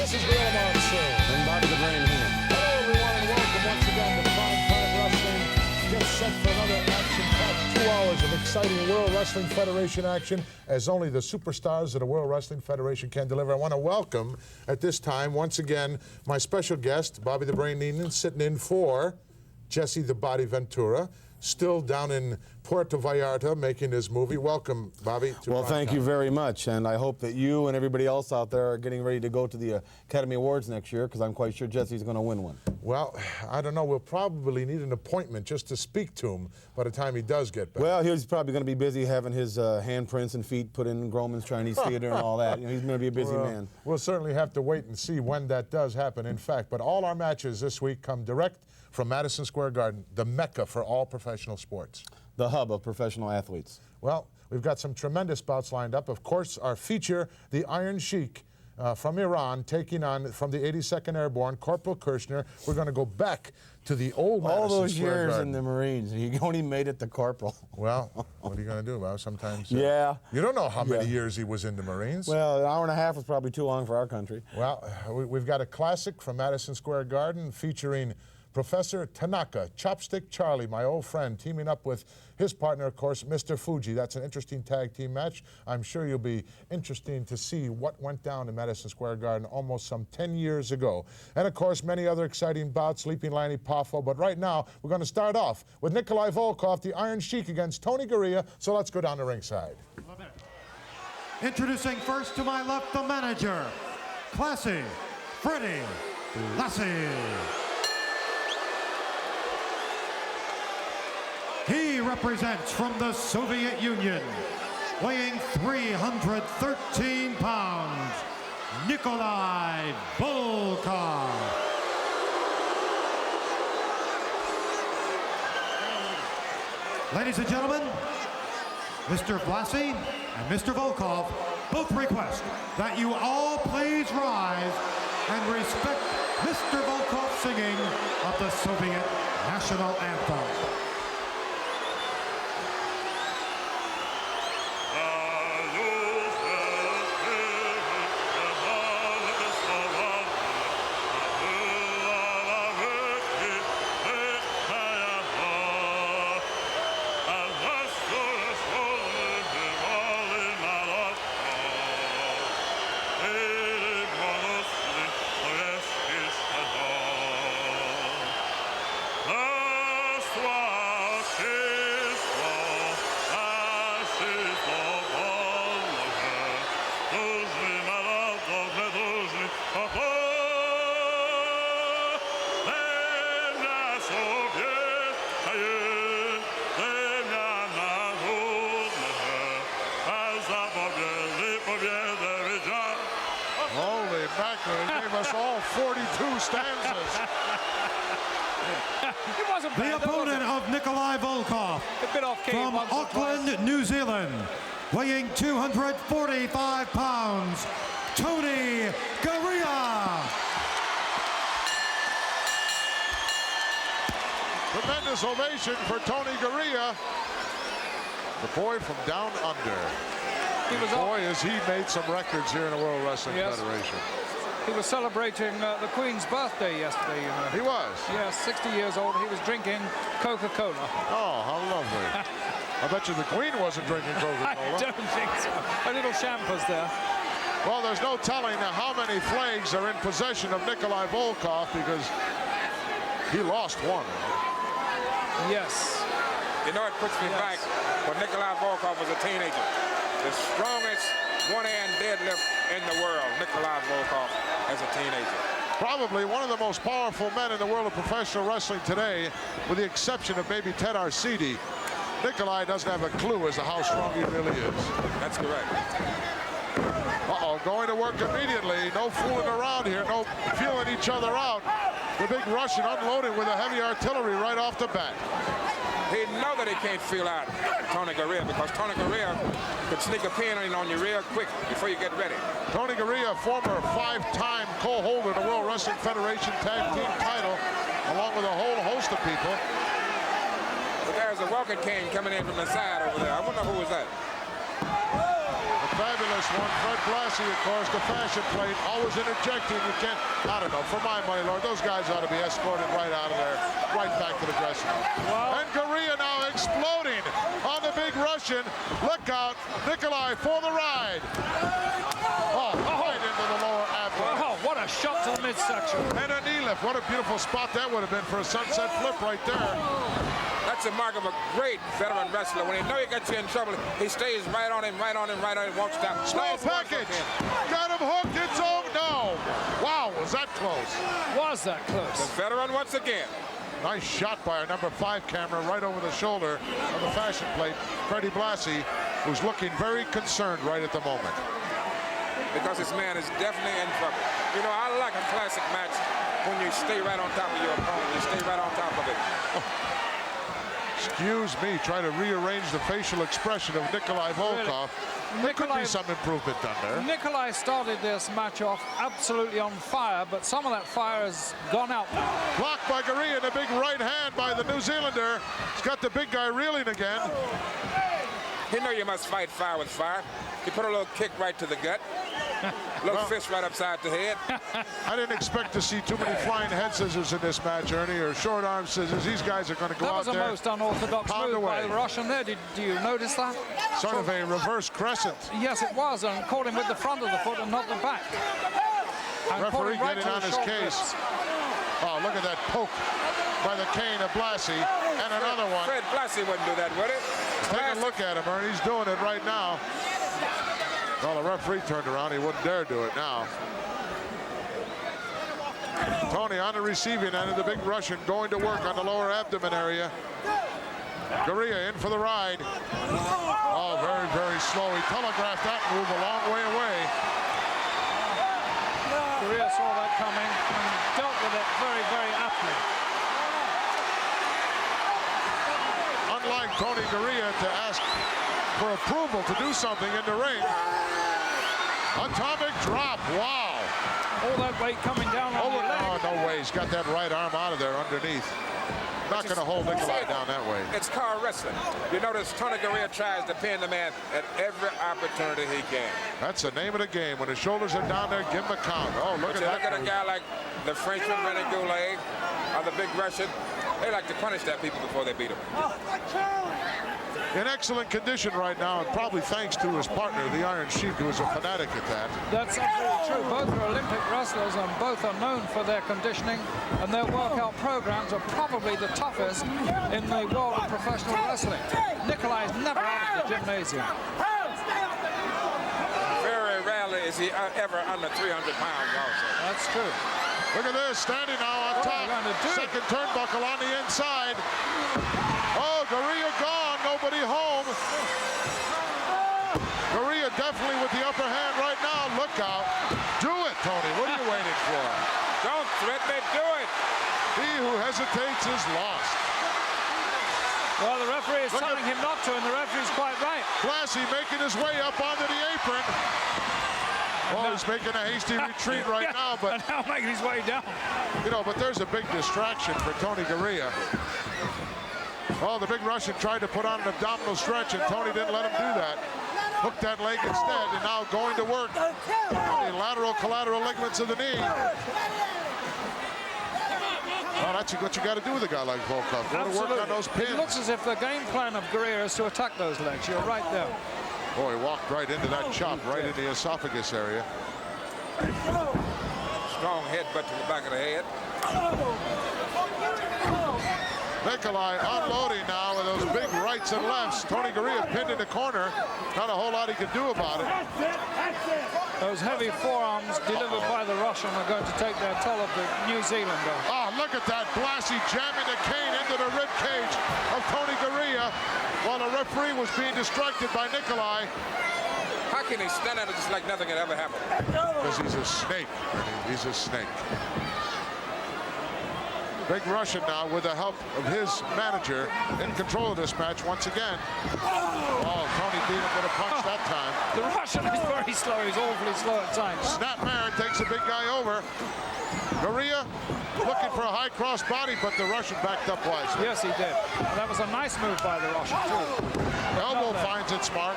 This is Gorilla Monsoon. And Bobby the Brain Heenan. Hello, everyone, and welcome once again to Prime Time Wrestling. Get set for another action-packed 2 hours of exciting World Wrestling Federation action, as only the superstars of the World Wrestling Federation can deliver. I want to welcome, at this time, once again, my special guest, Bobby the Brain Heenan, sitting in for Jesse the Body Ventura, still down in Puerto Vallarta making his movie. Welcome, Bobby. Well, thank you very much, and I hope that you and everybody else out there are getting ready to go to the Academy Awards next year, because I'm quite sure Jesse's going to win one. Well, I don't know. We'll probably need an appointment just to speak to him by the time he does get back. Well, he's probably going to be busy having his handprints and feet put in Groman's Chinese Theater and all that. You know, he's going to be a busy man. We'll certainly have to wait and see when that does happen, in fact. But all our matches this week come direct from Madison Square Garden, the mecca for all professional sports. The hub of professional athletes. Well, we've got some tremendous bouts lined up. Of course, our feature, the Iron Sheik from Iran, taking on, from the 82nd Airborne, Corporal Kirshner. We're going to go back to the old Madison all those Square years Garden. in the Marines, he only made it to Corporal. Well, what are you going to do, Bob? Sometimes yeah. You don't know how many years he was in the Marines. Well, an hour and a half was probably too long for our country. Well, we've got a classic from Madison Square Garden featuring Professor Tanaka, Chopstick Charlie, my old friend, teaming up with his partner, of course, Mr. Fuji. That's an interesting tag team match. I'm sure you'll be interested to see what went down in Madison Square Garden almost some 10 years ago. And, of course, many other exciting bouts, Leaping Lanny Poffo. But right now, we're going to start off with Nikolai Volkov, the Iron Sheik, against Tony Garea. So let's go down the ringside. Introducing first to my left, the manager, Classy Freddie Lassie. He represents from the Soviet Union, weighing 313 pounds, Nikolai Volkov. Ladies and gentlemen, Mr. Blassie and Mr. Volkov both request that you all please rise and respect Mr. Volkov's singing of the Soviet national anthem. Holy mackerel, he gave us all 42 stanzas. The opponent of Nikolai Volkov from Auckland, New Zealand, weighing 245 pounds, Tony Garea. Tremendous ovation for Tony Garea, the boy from down under. Boy, has he made some records here in the World Wrestling Federation. He was celebrating the Queen's birthday yesterday, you know. He was? Yes, 60 years old. He was drinking Coca-Cola. Oh, how lovely. I bet you the Queen wasn't drinking Coca-Cola. I don't think so. A little champers there. Well, there's no telling how many flags are in possession of Nikolai Volkov, because he lost one. Yes. You know, it puts me back when Nikolai Volkov was a teenager. The strongest one-hand deadlift in the world, Nikolai Volkov as a teenager. Probably one of the most powerful men in the world of professional wrestling today, with the exception of maybe Ted Arcidi. Nikolai doesn't have a clue as to how strong he really is. That's correct. Uh-oh, going to work immediately. No fooling around here. No feeling each other out. The big Russian unloaded with a heavy artillery right off the bat. He know that he can't feel out Tony Garea, because Tony Garea could sneak a pin in on you real quick before you get ready. Tony Garea, former 5-time co-holder of the World Wrestling Federation Tag Team title, along with a whole host of people. But there's a walking cane coming in from the side over there. I wonder who was that. The fabulous this one. Fred Blassie, of course, the fashion plate, always interjecting. You can't, I don't know, for my money, Lord, those guys ought to be escorted right out of there, right back to the dressing room. Wow. And Garea now exploding on the big Russian. Look out, Nikolai for the ride. Oh, right into the lower abdomen. Oh, what a shot to the midsection. And a knee lift. What a beautiful spot that would have been for a sunset flip right there. That's a mark of a great veteran wrestler. When he knows he got you in trouble, he stays right on him, right on him, right on him, won't stop. Small package. Got him hooked. It's over. No. Wow, was that close? Was that close? The veteran once again. Nice shot by our number 5 camera right over the shoulder of the fashion plate. Freddie Blassie, who's looking very concerned right at the moment. Because this man is definitely in trouble. You know, I like a classic match when you stay right on top of your opponent. You stay right on top of it. Excuse me, try to rearrange the facial expression of Nikolai Volkov. There could be some improvement done there. Nikolai started this match off absolutely on fire, but some of that fire has gone out now. Blocked by Garea and a big right hand by the New Zealander. He's got the big guy reeling again. You know you must fight fire with fire. You put a little kick right to the gut. Little fist right upside the head. I didn't expect to see too many flying head scissors in this match, Ernie, or short arm scissors. These guys are going to go out there. That was a most unorthodox pound move by away. the Russian there. Do you notice that? Sort of a reverse crescent. Yes, it was, and caught him with the front of the foot and not the back. And caught Referee him right getting to on the his short case. wrists. Oh, look at that poke by the cane of Blassie. And another one. Fred Blassie wouldn't do that, would he? Take a look at him, Ernie. He's doing it right now. Well, the referee turned around. He wouldn't dare do it now. Tony on the receiving end of the big Russian going to work on the lower abdomen area. Garea in for the ride. Oh, very, very slow. He telegraphed that move a long way away. Garea saw that coming and dealt with it very, very aptly. Unlike Tony Garea to ask for approval to do something in the ring. Atomic drop. Wow. All that weight coming down on the leg. Oh, no way. He's got that right arm out of there underneath. Not going to hold Nikolai down that way. It's car wrestling. You notice Tony Garea tries to pin the man at every opportunity he can. That's the name of the game. When his shoulders are down there, give him a count. Oh, look at that. Look at a guy like the Frenchman, René Goulet, or the big Russian. They like to punish that people before they beat him. In excellent condition right now, and probably thanks to his partner, the Iron Sheik, who is a fanatic at that. That's absolutely true. Both are Olympic wrestlers and both are known for their conditioning, and their workout programs are probably the toughest in the world of professional wrestling. Nikolai is never out of the gymnasium. Very rarely is he ever under 300 pounds also. That's true. Look at this, standing now on top. Second turnbuckle on the inside. Oh, Garea gone, nobody home. Garea definitely with the upper hand right now. Look out. Do it, Tony. What are you waiting for? Don't threaten it, do it. He who hesitates is lost. Well, the referee is telling him not to, and the referee's quite right. Blassie making his way up onto the apron. Oh, he's making a hasty retreat right now, but and now making his way down. you know, but there's a big distraction for Tony Garea. Oh, the big Russian tried to put on an abdominal stretch, and Tony didn't let him do that. Hooked that leg instead, and now going to work on the lateral collateral ligaments of the knee. Oh, that's what you got to do with a guy like Volkov. Go to work on those pins. It looks as if the game plan of Garea is to attack those legs. You're right there. Oh, he walked right into that chop, right in the esophagus area. Strong headbutt to the back of the head. Nikolai unloading now with those big rights and lefts. Tony Garea pinned in the corner. Not a whole lot he could do about it. Those heavy forearms delivered by the Russian are going to take their toll of the New Zealander. Oh, look at that. Blassie jamming the cane into the rib cage of Tony Garea while the referee was being distracted by Nikolai. How can he stand at it just like nothing had ever happened? Because he's a snake. He's a snake. Big Russian now with the help of his manager in control of this match once again. Oh, Tony beat him with a punch that time. The Russian is very slow. He's awfully slow at times. Snapmare takes a big guy over. Garea looking for a high cross body, but the Russian backed up wisely. Yes, he did. And that was a nice move by the Russian, too. Elbow finds its mark.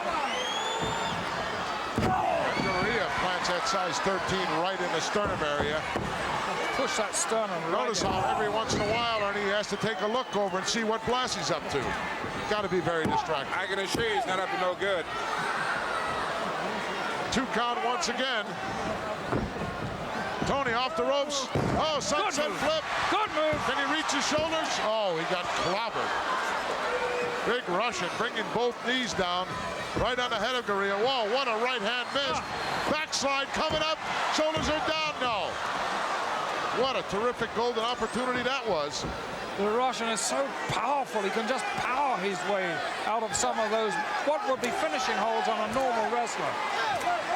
that size 13 right in the sternum area. Push that sternum right. Notice how every once in a while, Ernie, he has to take a look over and see what Blassie's up to. Got to be very distracting. I can assure you he's not up to no good. 2 count once again. Tony off the ropes. Oh, sunset flip. Good move. Can he reach his shoulders? Oh, he got clobbered. Big Russian bringing both knees down right on the head of Gurria. Whoa, what a right hand miss. Backslide coming up. Shoulders are down. No. What a terrific golden opportunity that was. The Russian is so powerful. He can just power his way out of some of those, what would be finishing holds on a normal wrestler.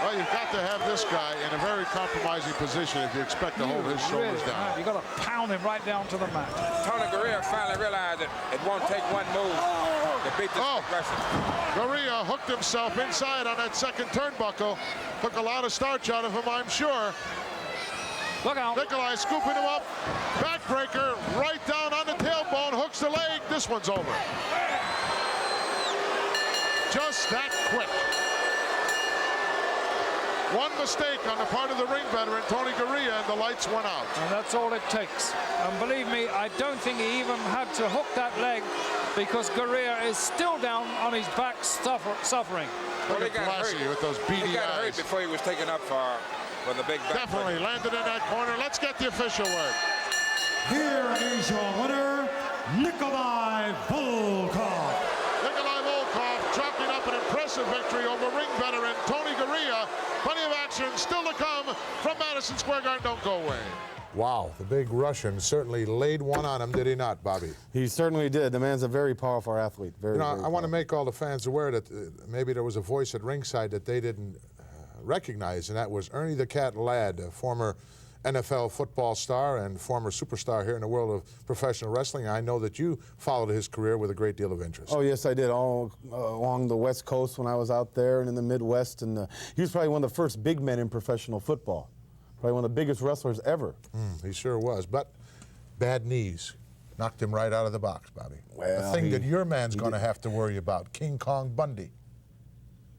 Well, you've got to have this guy in a very compromising position if you expect to hold his shoulders down. You've got to pound him right down to the mat. Tony Gurria finally realized that it won't take one move to beat this progression. Gurria hooked himself inside on that second turnbuckle. Took a lot of starch out of him, I'm sure. Look out. Nikolai scooping him up. Backbreaker right down on the tailbone. Hooks the leg. This one's over. Just that quick. One mistake on the part of the ring veteran, Tony Gurria, and the lights went out. And that's all it takes. And believe me, I don't think he even had to hook that leg because Gurria is still down on his back suffering. Look at Blassie with those beady eyes. He got hurt before he was taken up for the big back. Definitely landed in that corner. Let's get the official word. Here is your winner, Nikolai Volkov. Nikolai Volkov chalking up an impressive victory over ring veteran Tony Gurria. Plenty of action still to come from Madison Square Garden. Don't go away. Wow, the big Russian certainly laid one on him, did he not, Bobby? He certainly did. The man's a very powerful athlete. Very, very I want to make all the fans aware that maybe there was a voice at ringside that they didn't recognize, and that was Ernie the Cat Ladd, a former NFL football star and former superstar here in the world of professional wrestling. I know that you followed his career with a great deal of interest. Oh, yes, I did, all along the West Coast when I was out there and in the Midwest. And he was probably one of the first big men in professional football. Probably one of the biggest wrestlers ever. He sure was, but bad knees knocked him right out of the box, Bobby. Well, the thing that your man's going to have to worry about, King Kong Bundy.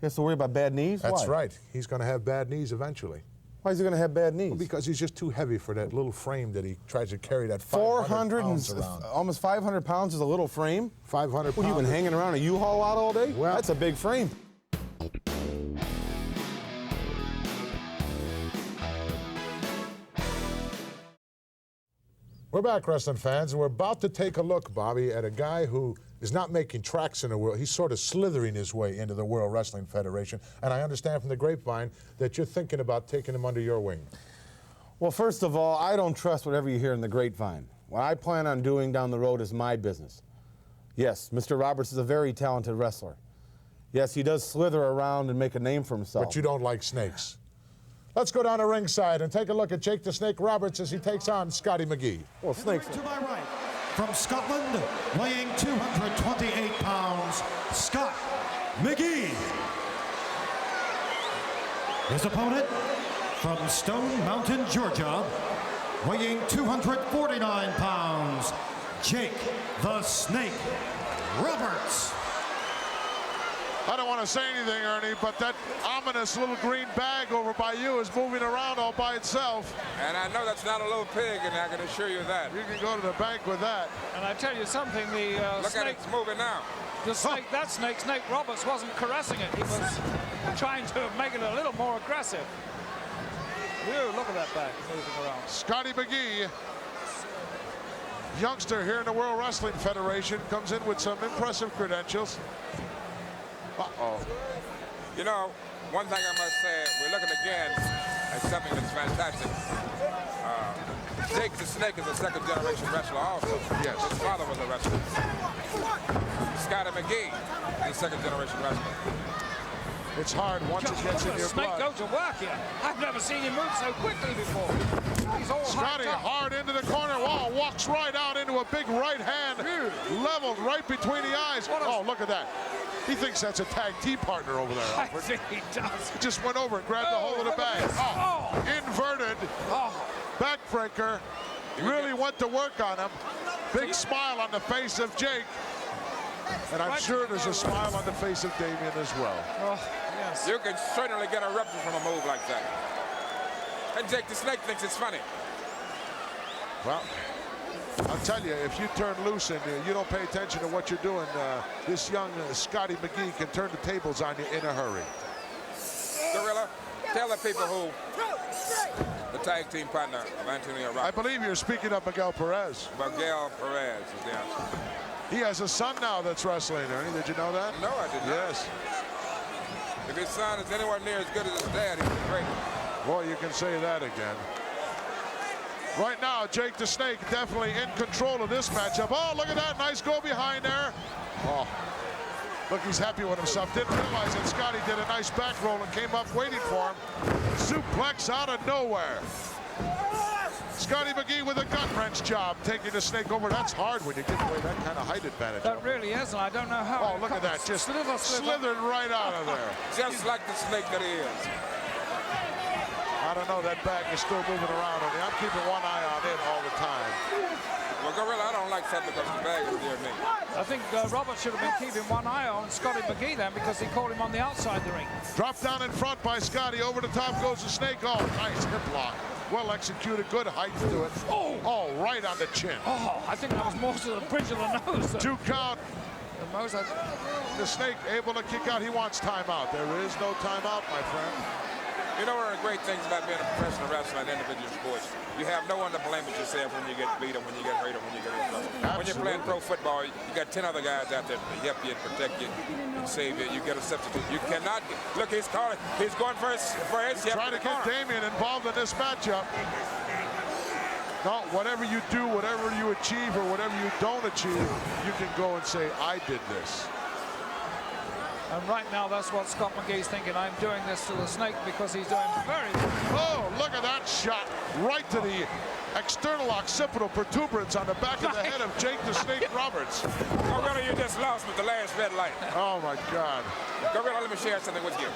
He has to worry about bad knees? That's Why? right. He's going to have bad knees eventually. Why is he going to have bad knees? Well, because he's just too heavy for that little frame that he tries to carry that 500 pounds around. Almost 500 pounds is a little frame? 500 pounds. What, you been hanging around a U-Haul out all day? Well, that's a big frame. We're back, wrestling fans, and we're about to take a look, Bobby, at a guy who is not making tracks in the world. He's sort of slithering his way into the World Wrestling Federation, and I understand from the grapevine that you're thinking about taking him under your wing. Well, first of all, I don't trust whatever you hear in the grapevine. What I plan on doing down the road is my business. Yes, Mr. Roberts is a very talented wrestler. Yes, he does slither around and make a name for himself. But you don't like snakes. Let's go down to ringside and take a look at Jake the Snake Roberts as he takes on Scotty McGee. Well, snakes. To my right, from Scotland, weighing 228 pounds, Scott McGee. His opponent, from Stone Mountain, Georgia, weighing 249 pounds, Jake the Snake Roberts. I don't want to say anything, Ernie, but that ominous little green bag over by you is moving around all by itself. And I know that's not a little pig, and I can assure you that. You can go to the bank with that. And I tell you something, the Look snake, at it, it's moving now. the snake, that snake, Snake Roberts, wasn't caressing it. He was trying to make it a little more aggressive. Ew, look at that bag moving around. Scotty McGee, youngster here in the World Wrestling Federation, comes in with some impressive credentials. Uh-oh. You know, one thing I must say, we're looking again at something that's fantastic. Jake the Snake is a second-generation wrestler also. Yes. His father was a wrestler. Scotty McGee is a second-generation wrestler. It's hard once it gets in your Snake blood. go to work here. I've never seen him move so quickly before. He's all Scotty hyped up. hard into the corner. Wow, walks right out into a big right hand, leveled right between the eyes. Oh, look at that. He thinks that's a tag team partner over there, I Alfred. think he does. He just went over and grabbed the hold of the bag. Oh, inverted backbreaker. Really went to work on him. Big smile on the face of Jake. And I'm sure there's a smile on the face of Damien as well. Oh, yes. You can certainly get a rupture from a move like that. And Jake the Snake thinks it's funny. Well, I'll tell you, if you turn loose and you don't pay attention to what you're doing, this young Scotty McGee can turn the tables on you in a hurry. Gorilla, tell the people who the tag team partner of Antonio Roberts. I believe you're speaking of Miguel Perez. Miguel Perez is the answer. He has a son now that's wrestling, Ernie. Did you know that? No, I did not. Yes. If his son is anywhere near as good as his dad, he's great. Boy, you can say that again. Right now, Jake the Snake definitely in control of this matchup. Oh, look at that. Nice go behind there. Oh, look, he's happy with himself. Didn't realize that Scotty did a nice back roll and came up waiting for him. Suplex out of nowhere. Scotty McGee with a gut wrench job, taking the Snake over. That's hard when you give away that kind of height advantage. That really is, and I don't know how. Oh, look at that. Just slithered right out of there. Just like the Snake that he is. I don't know, that bag is still moving around on me. I'm keeping one eye on it all the time. Well, Gorilla, I don't like something because the bag is near me. I think Robert should have been keeping one eye on Scotty McGee then, because he caught him on the outside the ring. Dropped down in front by Scotty. Over the top goes the Snake. Oh, nice hip lock. Well executed, good height to it. Oh, right on the chin. Oh, I think that was more to the bridge of the nose. 2 count. The most The Snake able to kick out. He wants timeout. There is no timeout, my friend. You know, one of the great things about being a professional wrestler in individual sports, you have no one to blame but yourself when you get beat or when you get hurt or when you get in trouble. When you're playing pro football, you got 10 other guys out there to help you and protect you and save you. You get a substitute. You cannot look. He's calling. He's going for his Trying to get Damien involved in this matchup. No, whatever you do, whatever you achieve or whatever you don't achieve, you can go and say, I did this. And right now, that's what Scott McGee's thinking. I'm doing this to the Snake because he's doing very good. Oh, look at that shot. Right to the external occipital protuberance on the back of the head of Jake the Snake Roberts. Gorilla, you just lost with the last red light. Oh, my God. Gorilla, let me share something with you.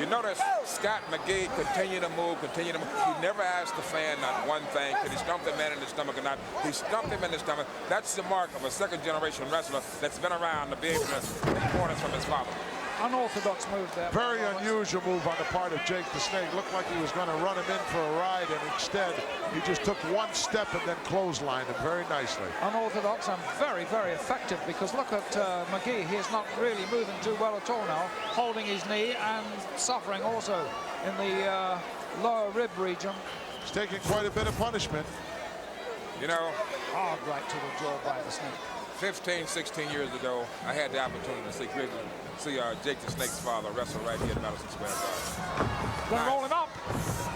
You notice Scott McGee continue to move. He never asked the fan not one thing. Could he stump the man in the stomach or not? He stumped him in the stomach. That's the mark of a second-generation wrestler that's been around to be able to take corners from his father. Unorthodox move there. Very unusual move on the part of Jake the Snake. Looked like he was going to run him in for a ride, and instead he just took one step and then clotheslined him very nicely. Unorthodox and very, very effective, because look at McGee. He is not really moving too well at all now, holding his knee and suffering also in the lower rib region. He's taking quite a bit of punishment. You know, hard right to the jaw by the Snake. 15, 16 years ago, I had the opportunity to see Jake the Snake's father wrestle right here at Madison Square Garden. Gonna roll him up.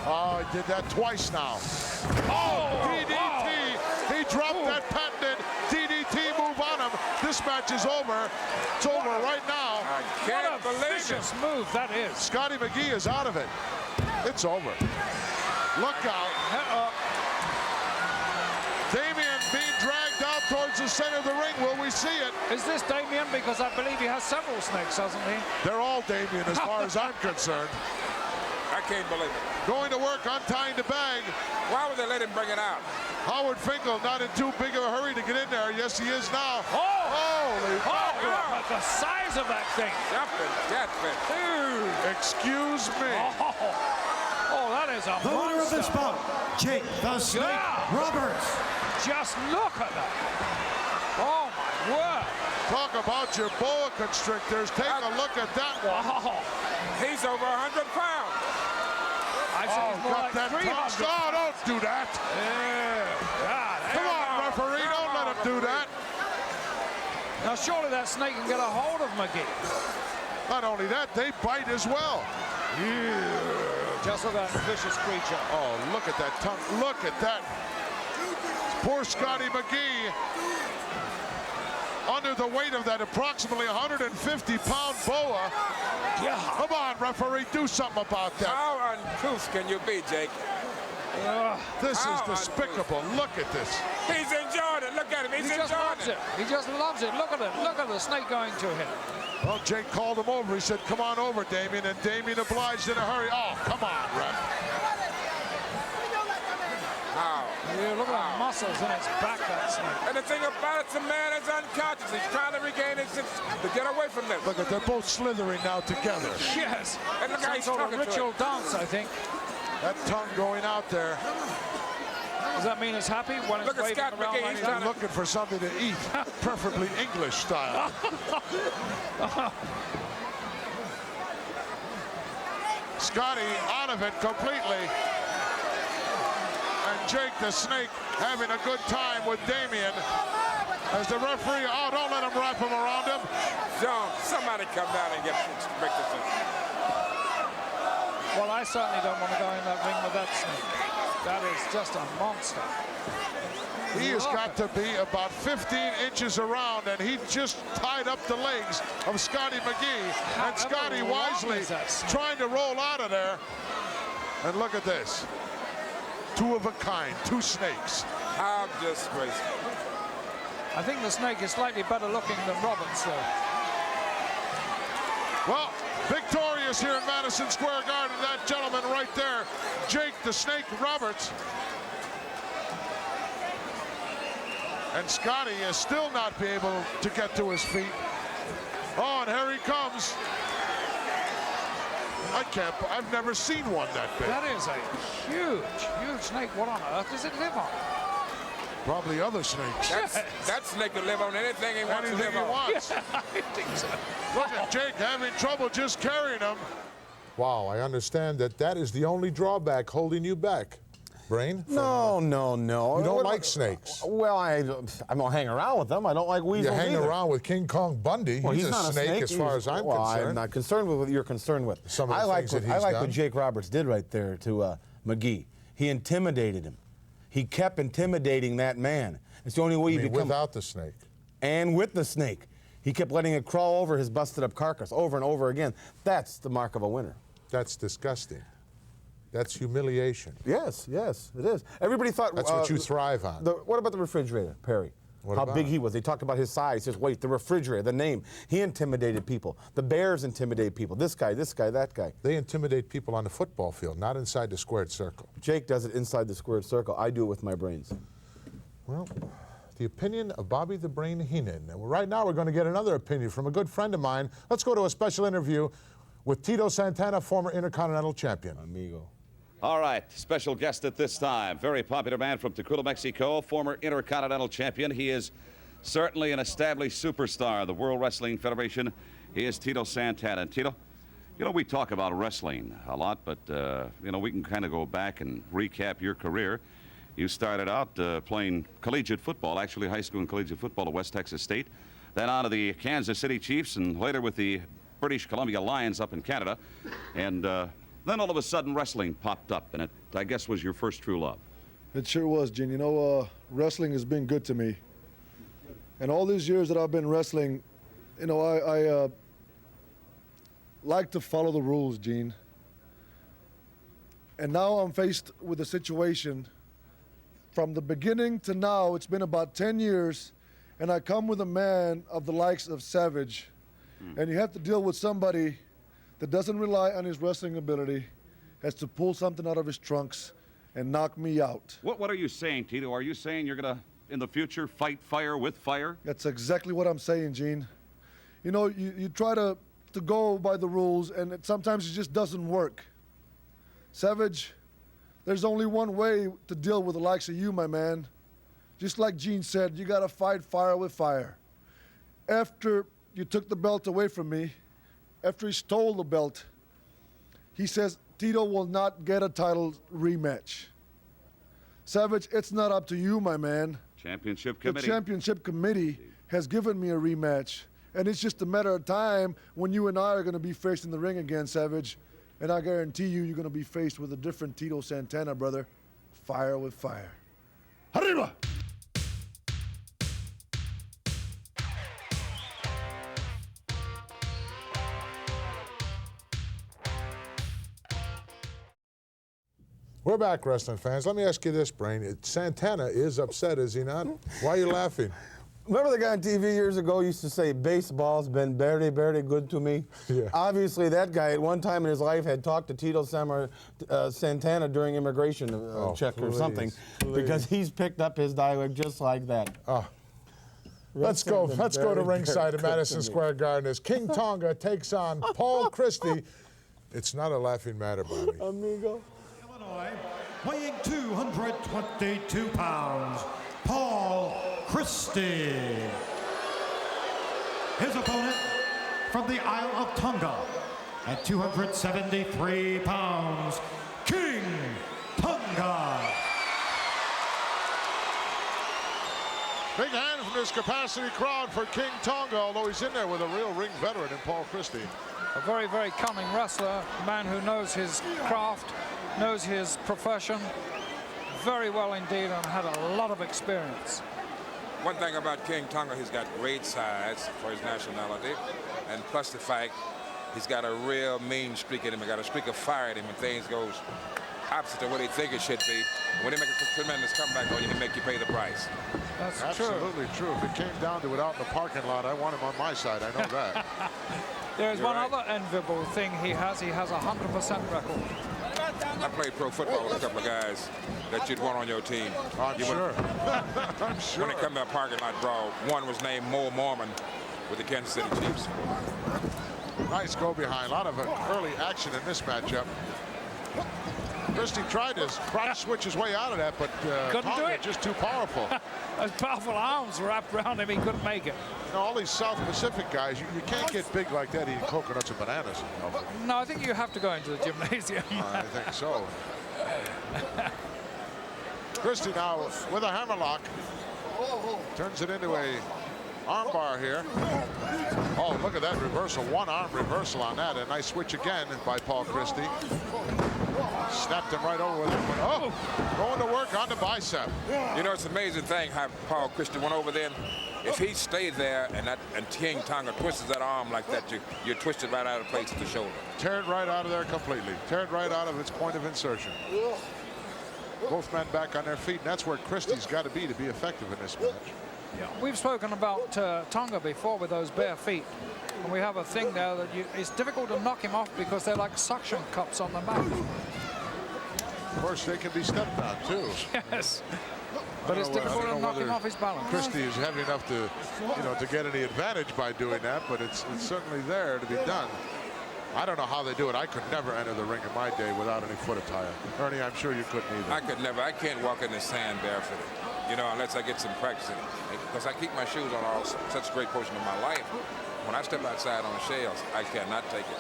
Oh, he did that twice now. Oh, DDT. He dropped that patented DDT move on him. This match is over. It's over right now. I can't believe it. Vicious move that is. Scotty McGee is out of it. It's over. Look out. Damien being dragged out towards the center of the ring. Will we see it? Is this Damien? Because I believe he has several Snakes, hasn't he? They're all Damien as far as I'm concerned. I can't believe it. Going to work, untying the bag. Why would they let him bring it out? Howard Finkel not in too big of a hurry to get in there. Yes, he is now. Holy mackerel. Look at the size of that thing. Jumping, deathbed. Excuse me. Oh, that is a The winner of monster. this bout, Jake the Snake Roberts. Just look at that. Oh, my word. Talk about your boa constrictors. Take a look at that one. Wow. He's over 100 pounds. I think he's more got like that 300. tongue. Oh, don't do that. God, Come on, referee. Don't let him do that. Now, surely that Snake can get a hold of McGee. Not only that, they bite as well. Just look at that vicious creature. Oh, look at that tongue. Look at that. Poor Scotty McGee, under the weight of that approximately 150-pound boa. Yeah. Come on, referee, do something about that. How uncouth can you be, Jake? This is despicable. Look at this. He's enjoying it. Look at him. He's He just enjoying loves it. He just loves it. Look at it. Look at the Snake going to him. Well, Jake called him over. He said, come on over, Damien. And Damien obliged in a hurry. Oh, come on, ref. Wow. Yeah, look at the muscles in its back, that Snake. And the thing about it, the man is unconscious. He's trying to regain his sense to get away from this. Look at, they're both slithering now together. Yes. And look how Some he's sort of talking to ritual it. dance, I think. That tongue going out there. Does that mean it's happy when it's Look at waving Scott around McGee, like he's that? I'm looking for something to eat, preferably English style. Scotty out of it completely. And Jake the Snake having a good time with Damien. As the referee, oh, don't let him wrap him around him. John, somebody come down and break this in. Well, I certainly don't want to go in that ring with that snake. That is just a monster. He has got to be about 15 inches around, and he just tied up the legs of Scotty McGee. And Scotty wisely trying to roll out of there. And look at this. Two of a kind, two snakes. How disgraceful. I think the snake is slightly better looking than Roberts, though. Well, victorious here in Madison Square Garden, that gentleman right there, Jake the Snake Roberts. And Scotty is still not be able to get to his feet. Oh, and here he comes. I've never seen one that big. That is a huge, huge snake. What on earth does it live on? Probably other snakes. That snake will live on anything he wants to Anything live he on. wants. Yeah, I think so. Look at Jake having trouble just carrying him. Wow, I understand that is the only drawback holding you back. Brain? No. You don't like snakes. Well, I don't hang around with them. I don't like weasels You hang either. around with King Kong Bundy. Well, he's a not snake as far as I'm well, concerned. I'm not concerned with what you're concerned with. Some of the things that he's I like done. what Jake Roberts did right there to McGee. He intimidated him. He kept intimidating that man. It's the only way you become. Without the snake. And with the snake. He kept letting it crawl over his busted up carcass over and over again. That's the mark of a winner. That's disgusting. That's humiliation. Yes, it is. Everybody thought That's what you thrive on. What about the refrigerator, Perry? What How about big it? he was. They talked about his size, his weight, the refrigerator, the name. He intimidated people. The Bears intimidated people. This guy, that guy. They intimidate people on the football field, not inside the squared circle. Jake does it inside the squared circle. I do it with my brains. Well, the opinion of Bobby the Brain Heenan. And right now we're going to get another opinion from a good friend of mine. Let's go to a special interview with Tito Santana, former Intercontinental Champion. Amigo. All right, special guest at this time. Very popular man from Tacula, Mexico, former Intercontinental Champion. He is certainly an established superstar of the World Wrestling Federation. He is Tito Santana. And Tito, you know, we talk about wrestling a lot, but, you know, we can kind of go back and recap your career. You started out playing collegiate football, actually high school and collegiate football at West Texas State, then on to the Kansas City Chiefs, and later with the British Columbia Lions up in Canada. And then all of a sudden wrestling popped up, and it, I guess, was your first true love. It sure was, Gene. You know, wrestling has been good to me. And all these years that I've been wrestling, you know, I like to follow the rules, Gene. And now I'm faced with a situation. From the beginning to now, it's been about 10 years, and I come with a man of the likes of Savage. And you have to deal with somebody that doesn't rely on his wrestling ability, has to pull something out of his trunks and knock me out. What are you saying, Tito? Are you saying you're going to, in the future, fight fire with fire? That's exactly what I'm saying, Gene. You know, you try to go by the rules, and sometimes it just doesn't work. Savage, there's only one way to deal with the likes of you, my man. Just like Gene said, you got to fight fire with fire. After you took the belt away from me, after he stole the belt, he says Tito will not get a title rematch. Savage, it's not up to you, my man. Championship committee. The championship committee has given me a rematch, and it's just a matter of time when you and I are going to be faced in the ring again, Savage. And I guarantee you, you're going to be faced with a different Tito Santana, brother. Fire with fire. Arriba! We're back, wrestling fans. Let me ask you this, Brain. Santana is upset, is he not? Why are you laughing? Remember the guy on TV years ago used to say, baseball's been very, very good to me? Yeah. Obviously, that guy at one time in his life had talked to Tito Santana during immigration check or something, because he's picked up his dialect just like that. Let's go to ringside at Madison Square Garden as King Tonga takes on Paul Christie. It's not a laughing matter, Bobby. Amigo. Illinois, weighing 222 pounds, Paul Christie. His opponent from the Isle of Tonga at 273 pounds, King Tonga. Big hand from this capacity crowd for King Tonga, although he's in there with a real ring veteran in Paul Christie. A very, very cunning wrestler, a man who knows his craft, knows his profession very well indeed, and had a lot of experience. One thing about King Tonga, he's got great size for his nationality, and plus the fact he's got a real mean streak in him. He got a streak of fire in him when things goes opposite to what he think it should be. When they make a tremendous comeback on you, he make you pay the price. That's absolutely true. If it came down to it out in the parking lot, I want him on my side. I know that. There's one other enviable thing he has. He has a 100% record. I played pro football with a couple of guys that you'd want on your team. I'm sure. I'm sure. When it come to a parking lot brawl, one was named Mo Mormon with the Kansas City Chiefs. Nice go behind. A lot of early action in this matchup. Christie tried to front switch his way out of that, but couldn't do it. Just too powerful. Those powerful arms wrapped around him, he couldn't make it. You know, all these South Pacific guys, you can't get big like that eating coconuts and bananas. No, I think you have to go into the gymnasium. I think so. Christie now with a hammerlock. Turns it into a armbar here. Oh, look at that reversal. One arm reversal on that. A nice switch again by Paul Christie. Snapped him right over with it. Oh, going to work on the bicep. You know, it's an amazing thing how Paul Christie went over there. If he stayed there and King Tonga twists that arm like that, you're twisted right out of place at the shoulder. Tear it right out of there completely. Tear it right out of its point of insertion. Both men back on their feet, and that's where Christie's got to be effective in this match. Yeah. We've spoken about Tonga before with those bare feet. And we have a thing there that it's difficult to knock him off because they're like suction cups on the mat. Of course, they can be stepped on, too. Yes. But it's difficult to knock him off his balance. Christie is heavy enough to, to get any advantage by doing that, but it's certainly there to be done. I don't know how they do it. I could never enter the ring in my day without any foot attire. Ernie, I'm sure you couldn't either. I could never. I can't walk in the sand barefooted, unless I get some practice in it. Because I keep my shoes on all such a great portion of my life. When I step outside on the shells, I cannot take it.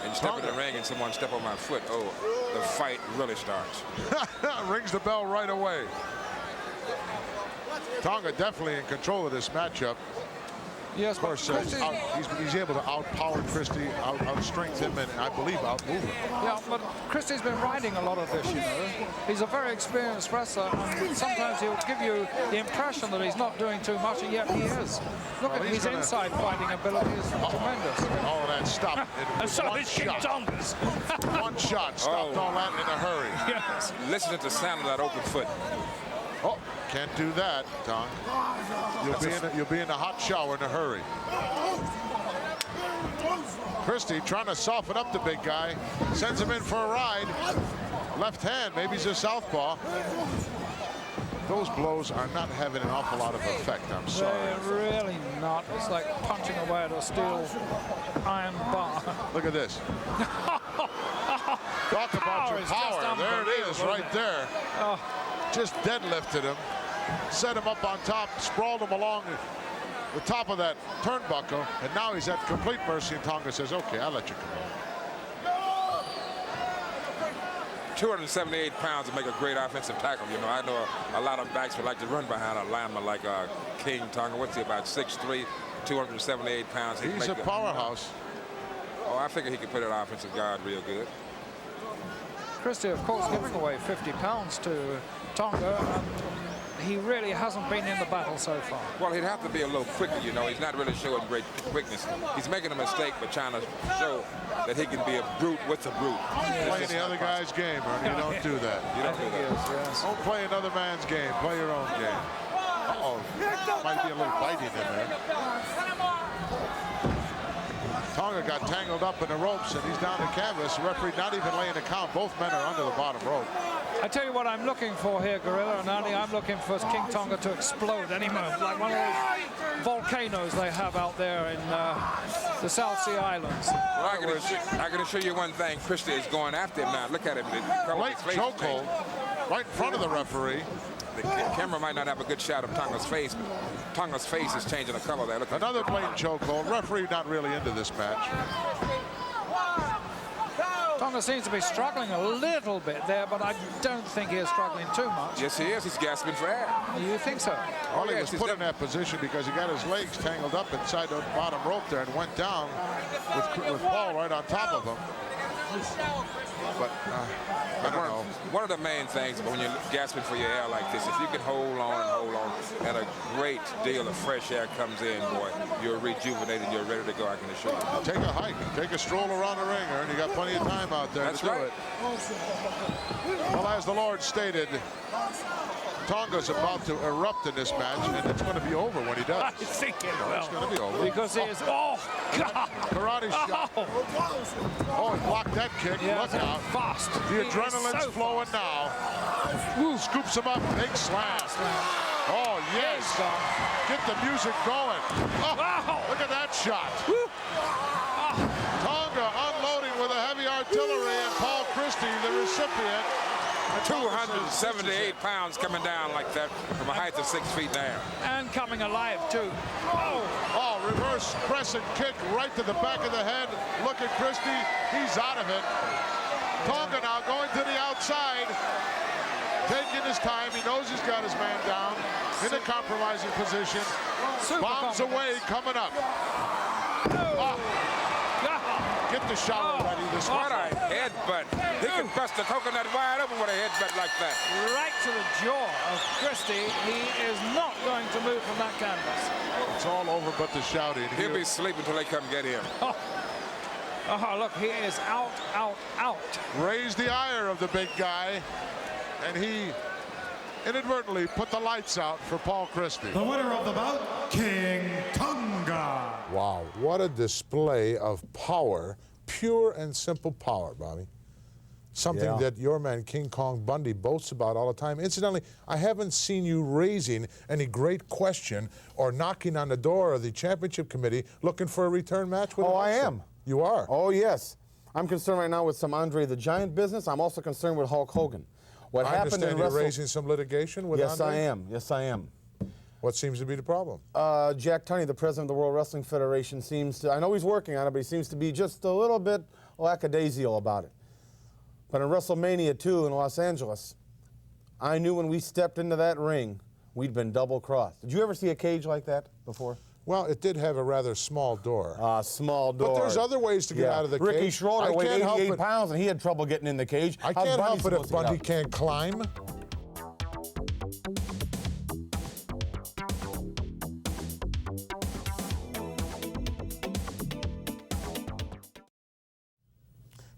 And you step in the ring and someone step on my foot, oh, the fight really starts. Rings the bell right away. Tonga definitely in control of this matchup. Yes, of course, he's able to outpower Christie, outstrength him, and I believe outmove him. Yeah, but Christie's been riding a lot of this, He's a very experienced wrestler, and sometimes he'll give you the impression that he's not doing too much, and yet he is. Look at his inside fighting ability is tremendous. All that stopped. And so is King Tonga's. One shot stopped all that in a hurry. Yes. Listen to the sound of that open foot. Oh, can't do that, Tong. You'll be in a hot shower in a hurry. Christie trying to soften up the big guy. Sends him in for a ride. Left hand, maybe he's a southpaw. Those blows are not having an awful lot of effect, I'm sorry. They're really not. It's like punching away at a steel iron bar. Look at this. Talk about your power. There it is, right there. Just deadlifted him, set him up on top, sprawled him along the top of that turnbuckle, and now he's at complete mercy, and Tonga says, okay, I'll let you come on. 278 pounds to make a great offensive tackle. I know a lot of backs would like to run behind a lineman like King Tonga. What's he, about 6'3", 278 pounds? He's a powerhouse. Oh, I figure he could put an offensive guard real good. Christie, of course, giving away 50 pounds to Tonga, and he really hasn't been in the battle so far. Well, he'd have to be a little quicker, He's not really showing great quickness. He's making a mistake, but trying to show that he can be a brute with a brute. Playing the other guy's game, Ernie. You don't do that. You don't do that. Yes. Don't play another man's game. Play your own game. Uh-oh. Might be a little biting in there. Tonga got tangled up in the ropes, and he's down the canvas. The referee not even laying a count. Both men are under the bottom rope. I tell you what I'm looking for here, Gorilla and Andy. I'm looking for King Tonga to explode any moment, like one of those volcanoes they have out there in the South Sea Islands. Well, I can assure you one thing. Christie is going after him now. Look at him. Late chokehold right in front of the referee. The camera might not have a good shot of Tonga's face, but Tonga's face is changing the color there. Look, Another blatant chokehold. Referee not really into this match. Tonga seems to be struggling a little bit there, but I don't think he is struggling too much. yes, he is. He's gasping for air. You think so? Well, he yes, was put in that position because he got his legs tangled up inside the bottom rope there and went down with Paul right on top of him. But I don't know. One of the main things when you're gasping for your air like this, if you can hold on, and a great deal of fresh air comes in, boy, you're rejuvenated, you're ready to go, I can assure you. Take a hike, take a stroll around the ring, and you got plenty of time out there That's to do right. it. Well, as the Lord stated, Tonga's about to erupt in this match, and it's going to be over when he does. I think it will. It's going to be over. Because he is, oh, God. Karate shot. Oh, he blocked that kick. Yeah, Look out. fast. The He is adrenaline's so flowing now. Ooh, scoops him up. Big slam. Oh, yes. Get the music going. Oh, Wow. look at that shot. Tonga unloading with a heavy artillery, and Paul Christie, the recipient. 278 pounds coming down like that from a height of 6 feet down. And coming alive, too. Oh, Oh, reverse crescent kick right to the back of the head. Look at Christie. He's out of it. Tonga now going to the outside. Taking his time. He knows he's got his man down in a compromising position. super Bombs confident. away, coming up. Oh, get the shower ready this What one. a headbutt. He can bust the coconut wide open with a headbutt like that. Right to the jaw of Christie. He is not going to move from that canvas. It's all over but the shouting. He'll be sleeping until they come get him. Oh, look, he is out, out, out. Raised the ire of the big guy, and he inadvertently put the lights out for Paul Christie. The winner of the bout, King Tonga. Wow, what a display of power, pure and simple power, Bobby. Something that your man, King Kong Bundy, boasts about all the time. Incidentally, I haven't seen you raising any great question or knocking on the door of the championship committee looking for a return match with Oh, him I also. am. You are? Oh, yes. I'm concerned right now with some Andre the Giant business. I'm also concerned with Hulk Hogan. What I happened understand in you're Wrestle... raising some litigation with Yes, Andre? I am. Yes, I am. What seems to be the problem? Jack Tunney, the president of the World Wrestling Federation, seems to, I know he's working on it, but he seems to be just a little bit lackadaisical about it. But in WrestleMania 2 in Los Angeles, I knew when we stepped into that ring, we'd been double-crossed. Did you ever see a cage like that before? Well, it did have a rather small door. Small door. But there's other ways to get out of the Ricky cage. Schroeder I weighed can't help 88 it. pounds, and he had trouble getting in the cage. I How's can't Bundy help it if supposed to get Bundy out? can't climb.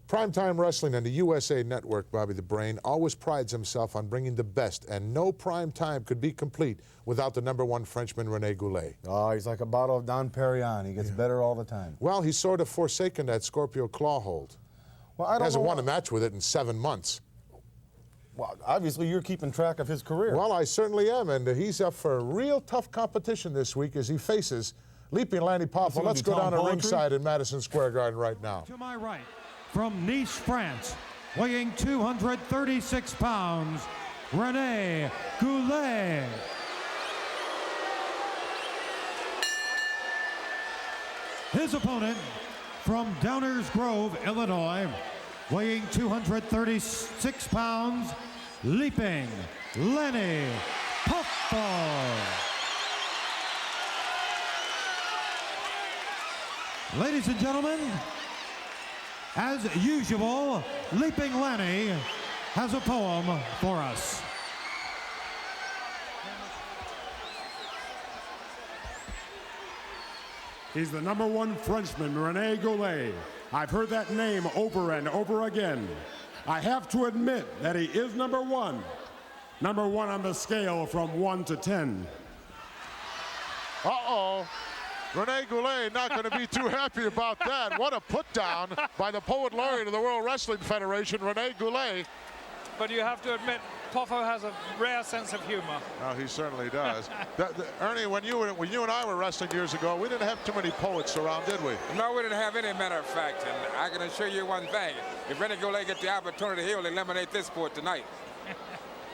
Primetime Wrestling and the USA Network, Bobby the Brain, always prides himself on bringing the best, and no prime time could be complete without the #1 Frenchman, Rene Goulet. Oh, he's like a bottle of Dom Perignon. He gets better all the time. Well, he's sort of forsaken that Scorpio claw hold. Well, I don't Hasn't know won a match with it in 7 months. Well, obviously, you're keeping track of his career. Well, I certainly am, and he's up for real tough competition this week as he faces Leaping Lanny Poffo. gonna Let's be go down Tom to Poetry? ringside in Madison Square Garden right now. To my right, from Nice, France, weighing 236 pounds, Rene Goulet. His opponent from Downers Grove, Illinois, weighing 236 pounds, Leaping Lanny Poffo. Ladies and gentlemen, as usual, Leaping Lanny has a poem for us. He's the #1 Frenchman, Rene Goulet. I've heard that name over and over again. I have to admit that he is #1. #1 on the scale from 1 to 10. Uh-oh. Rene Goulet not going to be too happy about that. What a put down by the poet laureate of the World Wrestling Federation, Rene Goulet. But you have to admit, Poffo has a rare sense of humor. Oh, he certainly does. Ernie, when you and I were wrestling years ago, we didn't have too many poets around, did we? No, we didn't have any, matter of fact. And I can assure you one thing. If Rene Goulet gets the opportunity, he'll eliminate this sport tonight.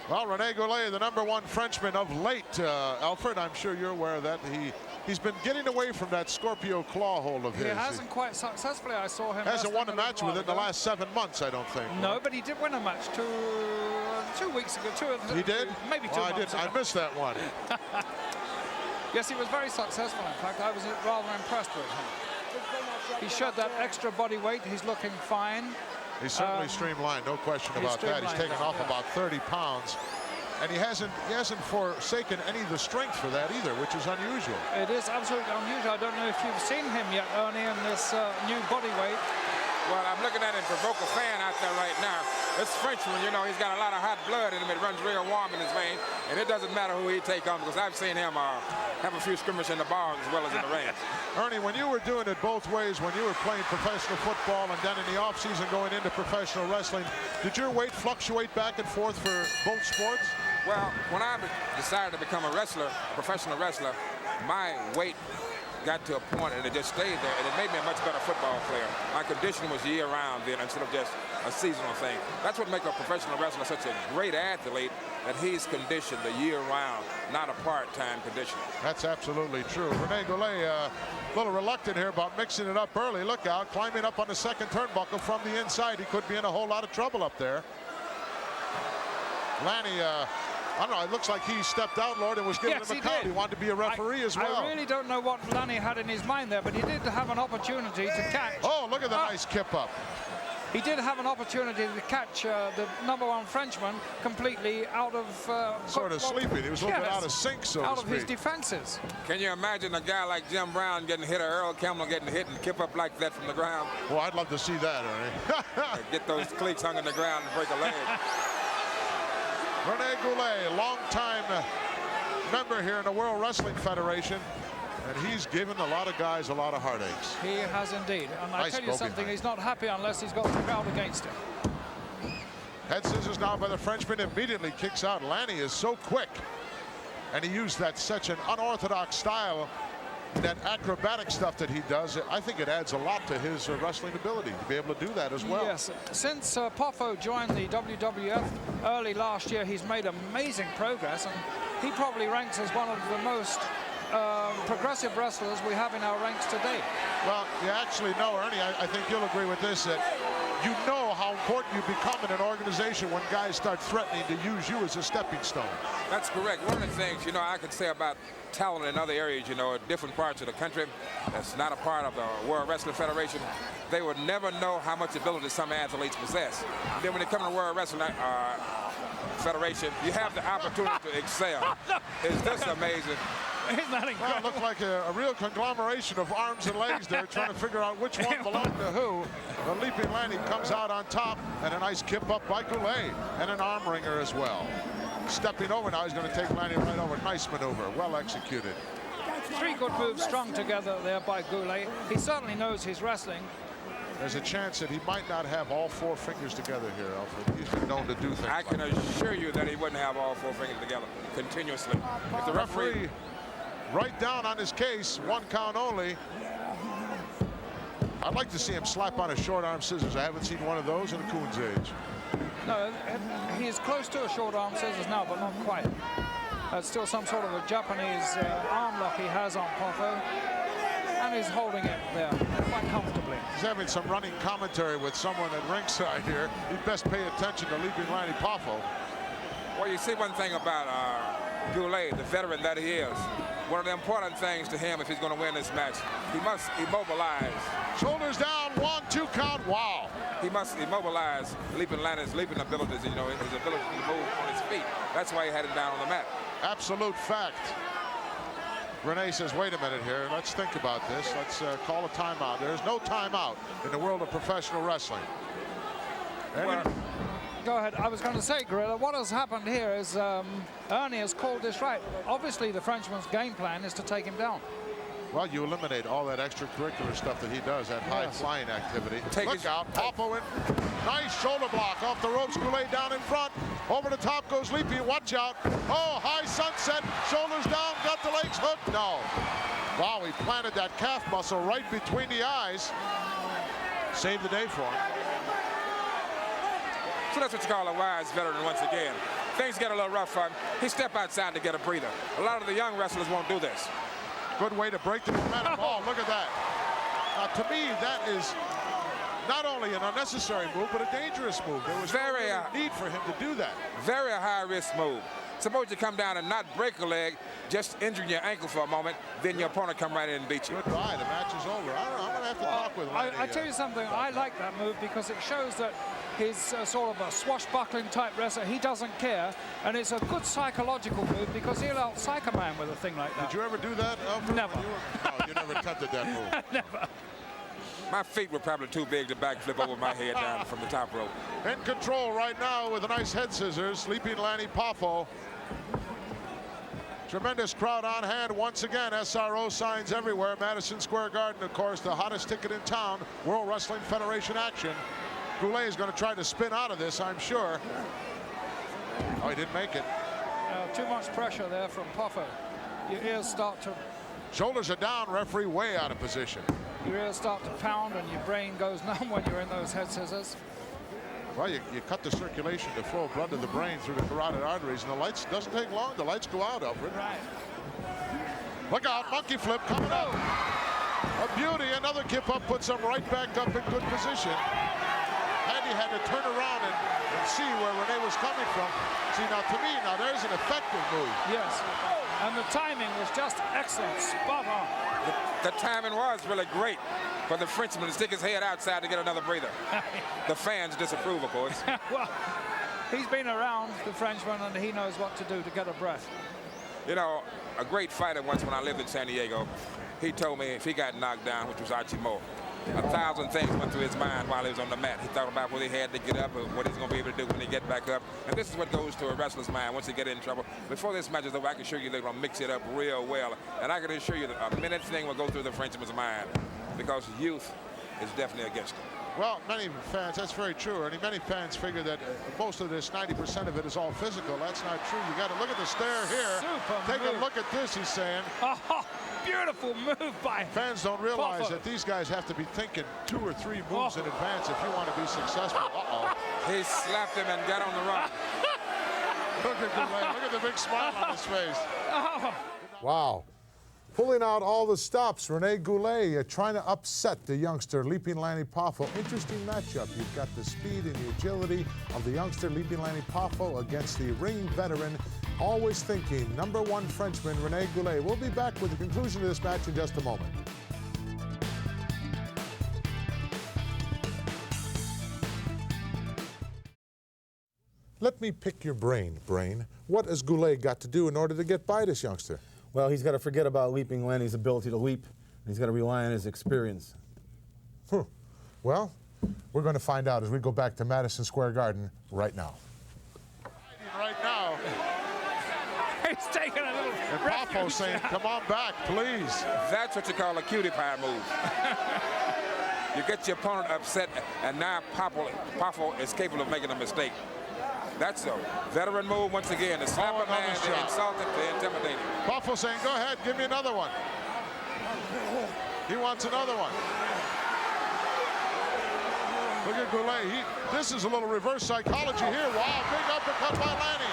Well, Rene Goulet, the #1 Frenchman of late, Alfred, I'm sure you're aware of that. He's been getting away from that Scorpio claw hold of his. He hasn't quite successfully. I saw him. Hasn't won a match within the last 7 months, I don't think. No, but he did win a match 2 weeks ago. He did? Maybe 2 months ago. I missed that one. Yes, he was very successful. In fact, I was rather impressed with him. He showed that extra body weight. He's looking fine. He's certainly streamlined, no question about that. He's taken off about 30 pounds. And he hasn't forsaken any of the strength for that either, which is unusual. It is absolutely unusual. I don't know if you've seen him yet, Ernie, in this new body weight. Well, I'm looking at him, provoke a fan out there right now. This Frenchman, you know, he's got a lot of hot blood in him. It runs real warm in his veins. And it doesn't matter who he take on, because I've seen him have a few skirmishes in the bars as well as in the ring. Ernie, when you were doing it both ways, when you were playing professional football and then in the offseason going into professional wrestling, did your weight fluctuate back and forth for both sports? Well, when I decided to become a wrestler, a professional wrestler, my weight got to a point and it just stayed there, and it made me a much better football player. My conditioning was year-round then instead of just a seasonal thing. That's what makes a professional wrestler such a great athlete, that he's conditioned the year-round, not a part-time conditioner. That's absolutely true. Rene Goulet, a little reluctant here about mixing it up early. Look out, climbing up on the second turnbuckle from the inside. He could be in a whole lot of trouble up there. Lanny, I don't know, it looks like he stepped out, Lord, and was giving him a count. He wanted to be a referee as well. I really don't know what Lanny had in his mind there, but he did have an opportunity to catch. Oh, look at the nice kip up. He did have an opportunity to catch the #1 Frenchman completely out of... sort of sleeping. He was a little bit out of sync, so to out of speak. his defenses. Can you imagine a guy like Jim Brown getting hit, or Earl Campbell getting hit and kip up like that from the ground? Well, I'd love to see that, Ernie. Get those cleats hung in the ground and break a leg. Rene Goulet, long-time member here in the World Wrestling Federation, and he's given a lot of guys a lot of heartaches. He has indeed. And I Nice tell you something, behind. he's not happy unless he's got the crowd against him. Head scissors now by the Frenchman, immediately kicks out. Lanny is so quick, and he used that such an unorthodox style, that acrobatic stuff that he does. I think it adds a lot to his wrestling ability to be able to do that as well. Yes, since Poffo joined the WWF early last year, he's made amazing progress, and he probably ranks as one of the most progressive wrestlers we have in our ranks today. Well, you actually know, Ernie, I think you'll agree with this, that you know how important you become in an organization when guys start threatening to use you as a stepping stone. That's correct. One of the things, you know, I could say about talent in other areas, you know, in different parts of the country that's not a part of the World Wrestling Federation, they would never know how much ability some athletes possess. And then when they come to the World Wrestling Federation, you have the opportunity to excel. It's just amazing. Isn't that incredible? Well, it looked like a real conglomeration of arms and legs there, trying to figure out which one belonged to who. The leaping Lanny comes out on top, and a nice kip up by Goulet, and an arm wringer as well. Stepping over now, he's going to take Lanny right over. Nice maneuver, well executed. 3 good moves strung together there by Goulet. He certainly knows his wrestling. There's a chance that he might not have all 4 fingers together here, Alfred. He's been known to do things I can like that. assure you that he wouldn't have all 4 fingers together continuously. If The referee right down on his case, 1 count only. I'd like to see him slap on a short arm scissors. I haven't seen one of those in a Coon's age. No, he's close to a short arm scissors now, but not quite. That's still some sort of a Japanese arm lock he has on Poffo, and he's holding it there quite comfortably. He's having some running commentary with someone at ringside here. He'd best pay attention to leaping Lanny Poffo. Well, you see one thing about Goulet, the veteran that he is. One of the important things to him if he's going to win this match, he must immobilize. Shoulders down, 1-2 count, wow. He must immobilize leaping Lanny's leaping abilities, you know, his ability to move on his feet. That's why he had him down on the mat. Absolute fact. Rene says, wait a minute here, let's think about this. Let's call a timeout. There's no timeout in the world of professional wrestling. Go ahead. I was going to say, Gorilla, what has happened here is Ernie has called this right. Obviously, the Frenchman's game plan is to take him down. Well, you eliminate all that extracurricular stuff that he does, that high-flying activity. Look out, Popo in. Nice shoulder block off the ropes. Goulet down in front. Over the top goes Leapy. Watch out. Oh, high sunset. Shoulders down. Got the legs hooked. No. Wow, he planted that calf muscle right between the eyes. Saved the day for him. So that's what you call a wise veteran once again. Things get a little rough for him. He step outside to get a breather. A lot of the young wrestlers won't do this. Good way to break the momentum. Oh, look at that. Now, to me, that is not only an unnecessary move, but a dangerous move. There was very no need for him to do that. Very high-risk move. Suppose you come down and not break a leg, just injuring your ankle for a moment, then your opponent come right in and beat you. Goodbye, the match is over. I don't know, I'm going to have to talk with Randy. I tell you something, I like that move because it shows that he's sort of a swashbuckling type wrestler. He doesn't care, and it's a good psychological move because he'll out-psych a man with a thing like that. Did you ever do that, Alfred? Never. You never attempted that move. Never. My feet were probably too big to backflip over my head down from the top rope. In control right now with a nice head scissors, Sleeping Lanny Poffo. Tremendous crowd on hand once again. SRO signs everywhere. Madison Square Garden, of course, the hottest ticket in town. World Wrestling Federation action. Goulet is going to try to spin out of this, I'm sure. Oh, he didn't make it. Too much pressure there from Poffo. Your ears start to... Shoulders are down, referee way out of position. Your ears start to pound and your brain goes numb when you're in those head scissors. Well, you cut the circulation to flow blood to the brain through the carotid arteries, and the lights, doesn't take long. The lights go out, Alfred. Right. Look out, monkey flip coming up. A beauty, another kip up, puts him right back up in good position. Andy had to turn around and see where Renee was coming from. See, now to me, now there's an effective move. Yes, and the timing was just excellent, spot on. The timing was really great for the Frenchman to stick his head outside to get another breather. The fans disapprove, of course. Well, he's been around, the Frenchman, and he knows what to do to get a breath. You know, a great fighter once when I lived in San Diego, he told me if he got knocked down, which was Archie Moore, 1,000 things went through his mind while he was on the mat. He thought about what he had to get up and what he's going to be able to do when he get back up. And this is what goes to a wrestler's mind once he get in trouble. Before this match is over, I can assure you they're going to mix it up real well. And I can assure you that a minute thing will go through the Frenchman's mind because youth is definitely against him. Well, many fans, that's very true. And many fans figure that most of this, 90% of it is all physical. That's not true. You got to look at the stare here. Take a look at this, he's saying. Oh, beautiful move by Fans don't realize Poffo. that these guys have to be thinking 2 or 3 moves in advance if you want to be successful. Uh-oh. He slapped him and got on the run. Look at Goulet. Look at the big smile on his face. Oh. Wow. Pulling out all the stops, Rene Goulet trying to upset the youngster, Leaping Lanny Poffo. Interesting matchup. You've got the speed and the agility of the youngster, Leaping Lanny Poffo, against the ring veteran, always thinking, #1 Frenchman, Rene Goulet. We'll be back with the conclusion of this match in just a moment. Let me pick your brain. What has Goulet got to do in order to get by this youngster? Well, he's got to forget about Leaping Lanny's ability to leap. He's got to rely on his experience. Well, we're going to find out as we go back to Madison Square Garden right now. Right now. He's taking a little... And Poffo saying, come on back, please. That's what you call a cutie pie move. You get your opponent upset, and now Poffo is capable of making a mistake. That's a veteran move once again. To slap a man, to insult him, to intimidate him. Poffo saying, go ahead, give me another one. He wants another one. Look at Goulet. This is a little reverse psychology here. Wow, big uppercut by Lanny.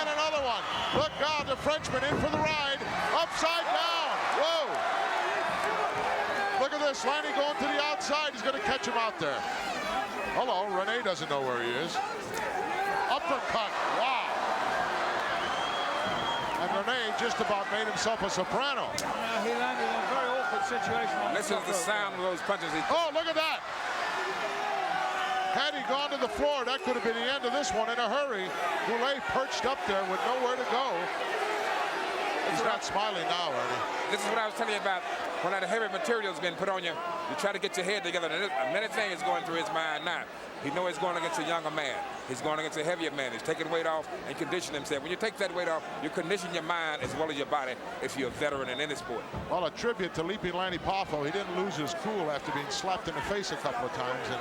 And another one. Look out, the Frenchman in for the ride. Upside down. Whoa. Look at this. Lanny going to the outside. He's going to catch him out there. Hello, Rene doesn't know where he is. Uppercut. Wow. And Rene just about made himself a soprano. He landed in a very awkward situation. Listen to the sound of those punches. Oh, look at that. Had he gone to the floor, that could have been the end of this one in a hurry. Goulet perched up there with nowhere to go. He's not smiling now, Ernie. This is what I was telling you about when that heavy material's been put on you. You try to get your head together. And a minute thing is going through his mind now. He knows he's going against a younger man. He's going against a heavier man. He's taking weight off and conditioning himself. When you take that weight off, you condition your mind as well as your body if you're a veteran in any sport. Well, a tribute to Leaping Lanny Poffo. He didn't lose his cool after being slapped in the face a couple of times. And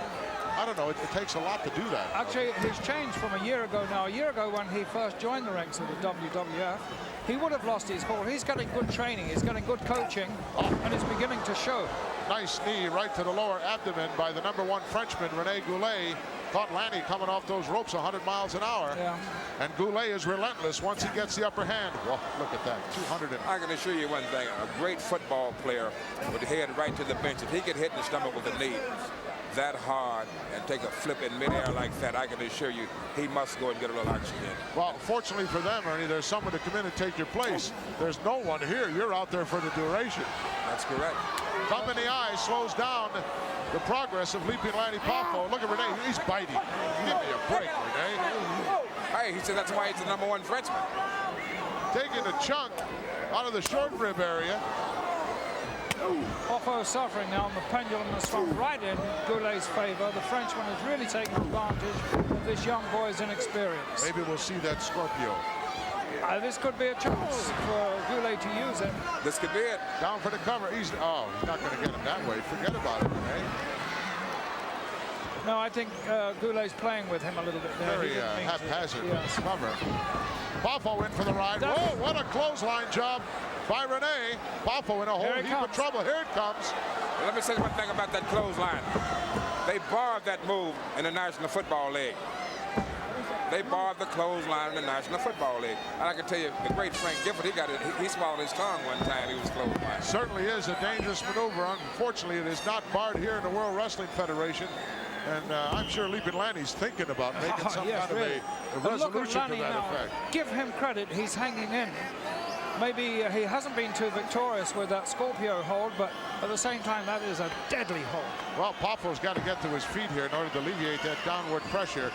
I don't know, it takes a lot to do that. Actually, he's changed from a year ago now. A year ago when he first joined the ranks of the WWF, he would have lost his hold. He's getting good training, he's getting good coaching, and it's beginning to show. Nice knee right to the lower abdomen by the #1 Frenchman, Rene Goulet. Caught Lanny coming off those ropes 100 miles an hour. Yeah. And Goulet is relentless once he gets the upper hand. Well, look at that, 200. I can assure you one thing, a great football player would head right to the bench. If he could hit in the stomach with a knee that hard and take a flip in midair like that, I can assure you he must go and get a little oxygen. Well, fortunately for them, Ernie, there's someone to come in and take your place. There's no one here. You're out there for the duration. That's correct. Thumb in the eye slows down the progress of Leaping Lanny Poffo. Look at Rene, he's biting. Give me a break, Rene. Hey, he said that's why he's the #1 Frenchman. Taking a chunk out of the short rib area. Poffo suffering now, and the pendulum has swung right in Goulet's favor. The Frenchman is really taking advantage of this young boy's inexperience. Maybe we'll see that Scorpio. This could be a chance for Goulet to use it. This could be it. Down for the cover. He's not going to get him that way. Forget about it, Rene. No, I think Goulet's playing with him a little bit there. Very haphazard Yes. cover. Poffo in for the ride. Whoa, what a clothesline job by Rene. Poffo in a whole heap of trouble. Here it comes. Well, let me say one thing about that clothesline. They barred that move in the National Football League. They barred the clothesline in the National Football League. And I can tell you, the great Frank Gifford, he swallowed his tongue one time he was clothesline. Certainly is a dangerous maneuver. Unfortunately, it is not barred here in the World Wrestling Federation. And I'm sure Leaping Lanny's thinking about making some kind of a resolution to that effect. Give him credit, he's hanging in. Maybe he hasn't been too victorious with that Scorpio hold, but at the same time, that is a deadly hold. Well, Poffo's got to get to his feet here in order to alleviate that downward pressure.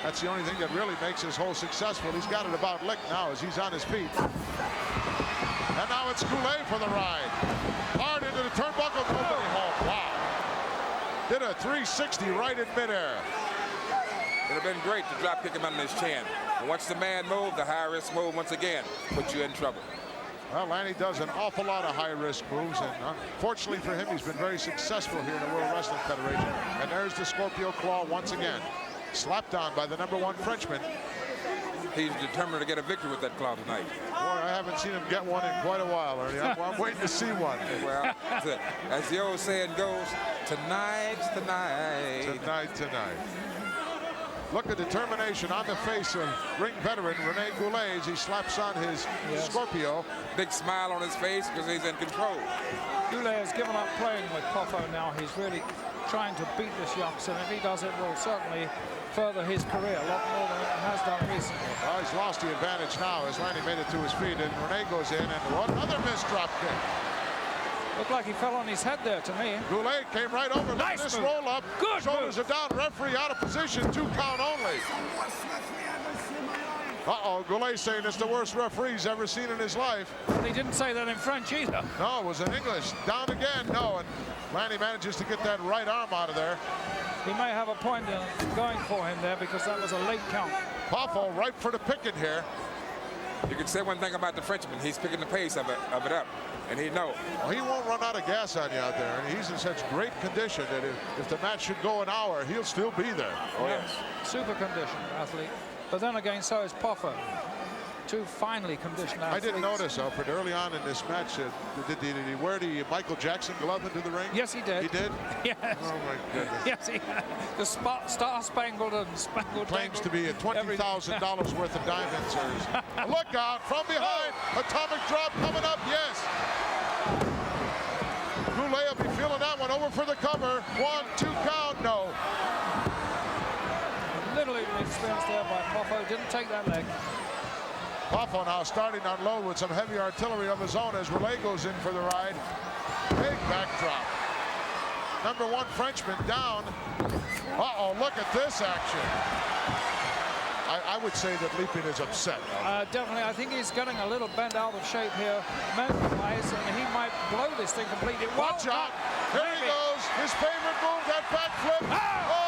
That's the only thing that really makes his hold successful. He's got it about licked now as he's on his feet. And now it's Goulet for the ride. Hard into the turnbuckle, nobody home. Wow. Did a 360 right in midair. It would have been great to drop kick him under his chin. And once the man moved, the high risk move once again put you in trouble. Well, Lanny does an awful lot of high-risk moves, and unfortunately for him, he's been very successful here in the World Wrestling Federation. And there's the Scorpio Claw once again. Slapped on by the #1 Frenchman. He's determined to get a victory with that claw tonight. Boy, I haven't seen him get one in quite a while, Ernie. I'm waiting to see one. Well, as the old saying goes, tonight's the night. Tonight. Look at determination on the face of ring veteran Rene Goulet as he slaps on his Scorpio. Big smile on his face because he's in control. Goulet has given up playing with Poffo now. He's really trying to beat this youngster, and if he does, it will certainly further his career a lot more than it has done recently. Well, he's lost the advantage now as Lanny made it to his feet, and Rene goes in, and another missed drop kick. Looked like he fell on his head there to me. Goulet came right over. Nice This move. roll up. Good Shoulders move. are down. Referee out of position. 2 count only. Uh-oh, Goulet saying it's the worst referee he's ever seen in his life. He didn't say that in French either. No, it was in English. Down again. No, and Lanny manages to get that right arm out of there. He may have a point in going for him there because that was a late count. Poffo ripe for the picking here. You can say one thing about the Frenchman. He's picking the pace of it up, and he knows. Well, he won't run out of gas on you out there, and he's in such great condition that if the match should go an hour, he'll still be there. Oh, yes. Super conditioned athlete. But then again, so is Poffo. 2 finely conditioned athletes. I didn't notice, Alfred, early on in this match, did he wear the Michael Jackson glove into the ring? Yes, he did. He did? Yes. Oh, my goodness. Yes, the Star-Spangled and Spangled. Claims to be $20,000 worth of diamonds. Look out from behind. Atomic drop coming up. Yes. Goulet will be feeling that one. Over for the cover. 1, 2 count. No. Little experience there by Poffo. Didn't take that leg. Poffo now starting to unload with some heavy artillery of his own as Relay goes in for the ride. Big backdrop. #1 Frenchman down. Uh-oh, look at this action. I would say that Leaping is upset. Definitely, I think he's getting a little bent out of shape here, mental-wise, and he might blow this thing completely. Watch out. Here he goes. His favorite move, that backflip. Oh!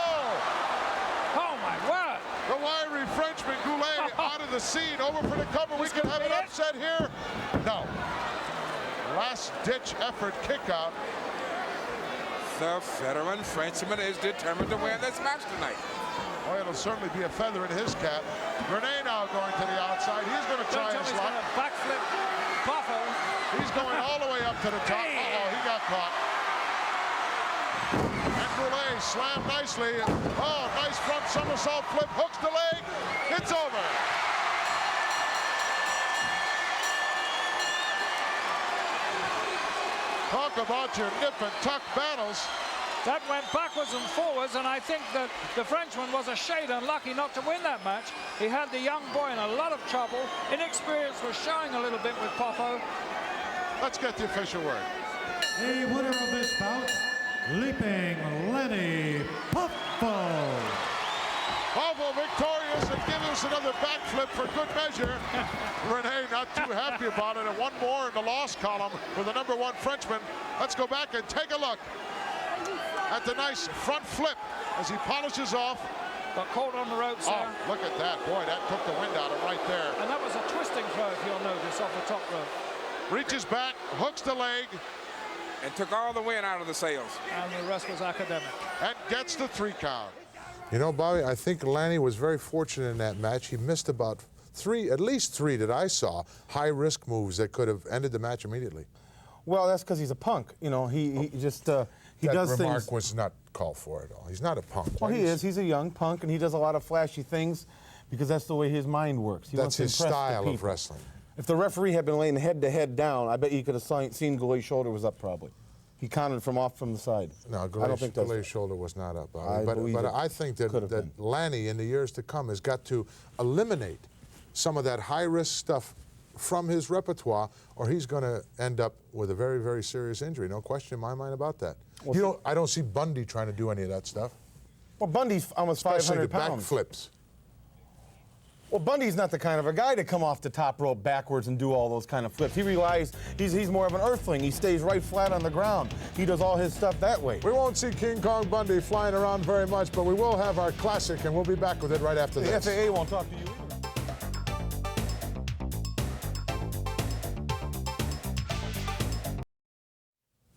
The wiry Frenchman, Goulet, out of the scene, over for the cover. We can have an upset here. No. Last-ditch effort kick out. The veteran Frenchman is determined to win this match tonight. Well, it'll certainly be a feather in his cap. Rene now going to the outside. He's going to try his luck. Backflip Buffo. He's going all the way up to the top. Uh-oh, he got caught. And Goulet slammed nicely. Oh, nice front somersault flip. Hooks the leg. It's over. Talk about your nip and tuck battles. That went backwards and forwards, and I think that the Frenchman was a shade unlucky not to win that match. He had the young boy in a lot of trouble. Inexperience was showing a little bit with Poffo. Let's get the official word. The winner of this bout, Leaping Lenny Poffo. Poffo victorious and gives us another backflip for good measure. Rene not too happy about it, and one more in the loss column for the #1 Frenchman. Let's go back and take a look at the nice front flip as he polishes off. Got caught on the ropes there. Oh, look at that. Boy, that took the wind out of him right there. And that was a twisting throw, if you'll notice, off the top rope. Reaches back, hooks the leg. And took all the wind out of the sails. And the rest was academic. And gets the 3 count. You know, Bobby, I think Lanny was very fortunate in that match. He missed about at least three that I saw, high-risk moves that could have ended the match immediately. Well, that's because he's a punk. You know, he just he does things. That remark was not called for at all. He's not a punk. Well, right? he is. He's a young punk, and he does a lot of flashy things because that's the way his mind works. He That's wants to his impress the style of people. wrestling. If the referee had been laying head-to-head down, I bet you could have seen Goulet's shoulder was up probably. He counted from the side. No, I don't think that's Goulet's shoulder was not up. I but believe it I think that Lanny, in the years to come, has got to eliminate some of that high-risk stuff from his repertoire, or he's going to end up with a very, very serious injury. No question in my mind about that. Well, I don't see Bundy trying to do any of that stuff. Well, Bundy's almost 500 pounds. Especially the back flips. Well, Bundy's not the kind of a guy to come off the top rope backwards and do all those kind of flips. He relies, he's more of an earthling. He stays right flat on the ground. He does all his stuff that way. We won't see King Kong Bundy flying around very much, but we will have our classic, and we'll be back with it right after this. The FAA won't talk to you either.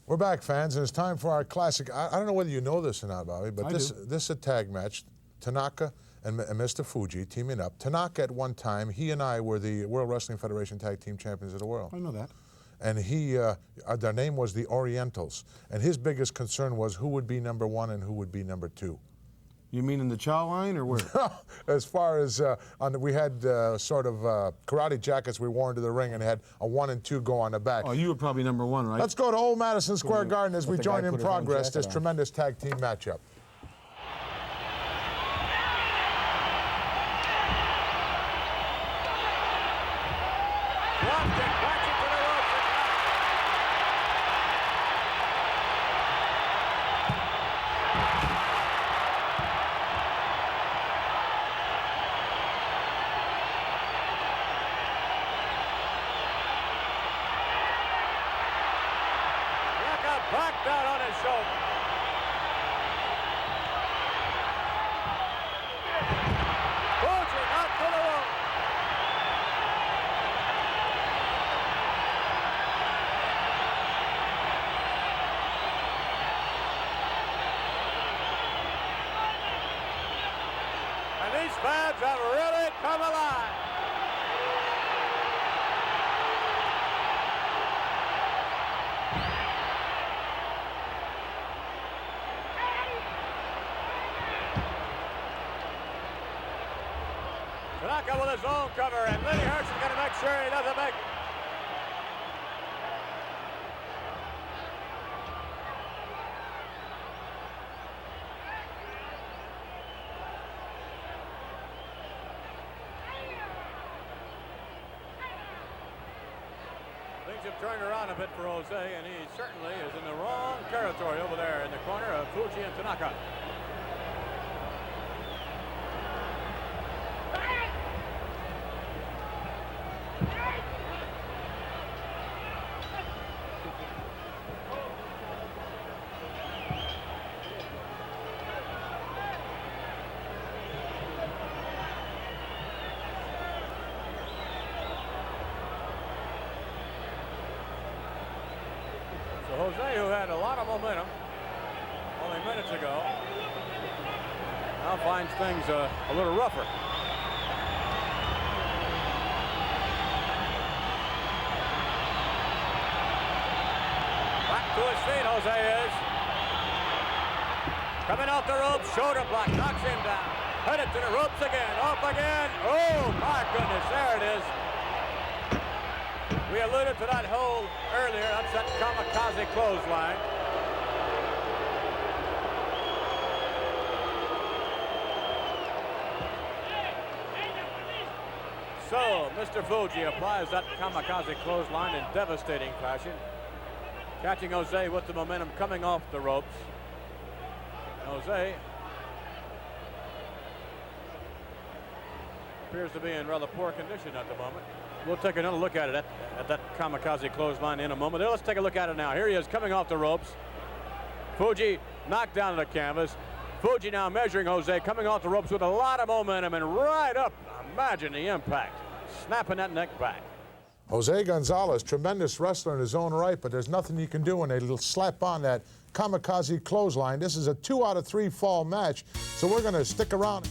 We're back, fans, and it's time for our classic. I don't know whether you know this or not, Bobby, but this is a tag match. Tanaka and Mr. Fuji teaming up. Tanaka, at one time, he and I were the World Wrestling Federation Tag Team Champions of the world. I know that. And their name was the Orientals. And his biggest concern was who would be #1 and who would be #2. You mean in the chow line or where? As far as, we had sort of karate jackets we wore into the ring and had a 1 and 2 go on the back. Oh, you were probably #1, right? Let's go to old Madison Square Garden as we the join guy in put his own progress jacket this on. tremendous tag team matchup. Back down on his shoulder. Fuji not to the rope. And these fans have really come alive. Tanaka with his own cover, and Lenny Hirsch is going to make sure he doesn't make it. Things have turned around a bit for Jose, and he certainly is in the wrong territory over there in the corner of Fuji and Tanaka. Jose, who had a lot of momentum only minutes ago, now finds things a little rougher. Back to his feet, Jose is. Coming off the ropes, shoulder block, knocks him down. Headed to the ropes again, off again. Oh, my goodness, there it is. We alluded to that hold earlier. That's that kamikaze clothesline. So, Mr. Fuji applies that kamikaze clothesline in devastating fashion, catching Jose with the momentum coming off the ropes. Jose appears to be in rather poor condition at the moment. We'll take another look at it at that kamikaze clothesline in a moment. Let's take a look at it now. Here he is coming off the ropes. Fuji knocked down to the canvas. Fuji now measuring Jose, coming off the ropes with a lot of momentum and right up. Imagine the impact. Snapping that neck back. Jose Gonzalez, tremendous wrestler in his own right, but there's nothing you can do when they slap on that kamikaze clothesline. This is a 2 out of 3 fall match, so we're going to stick around.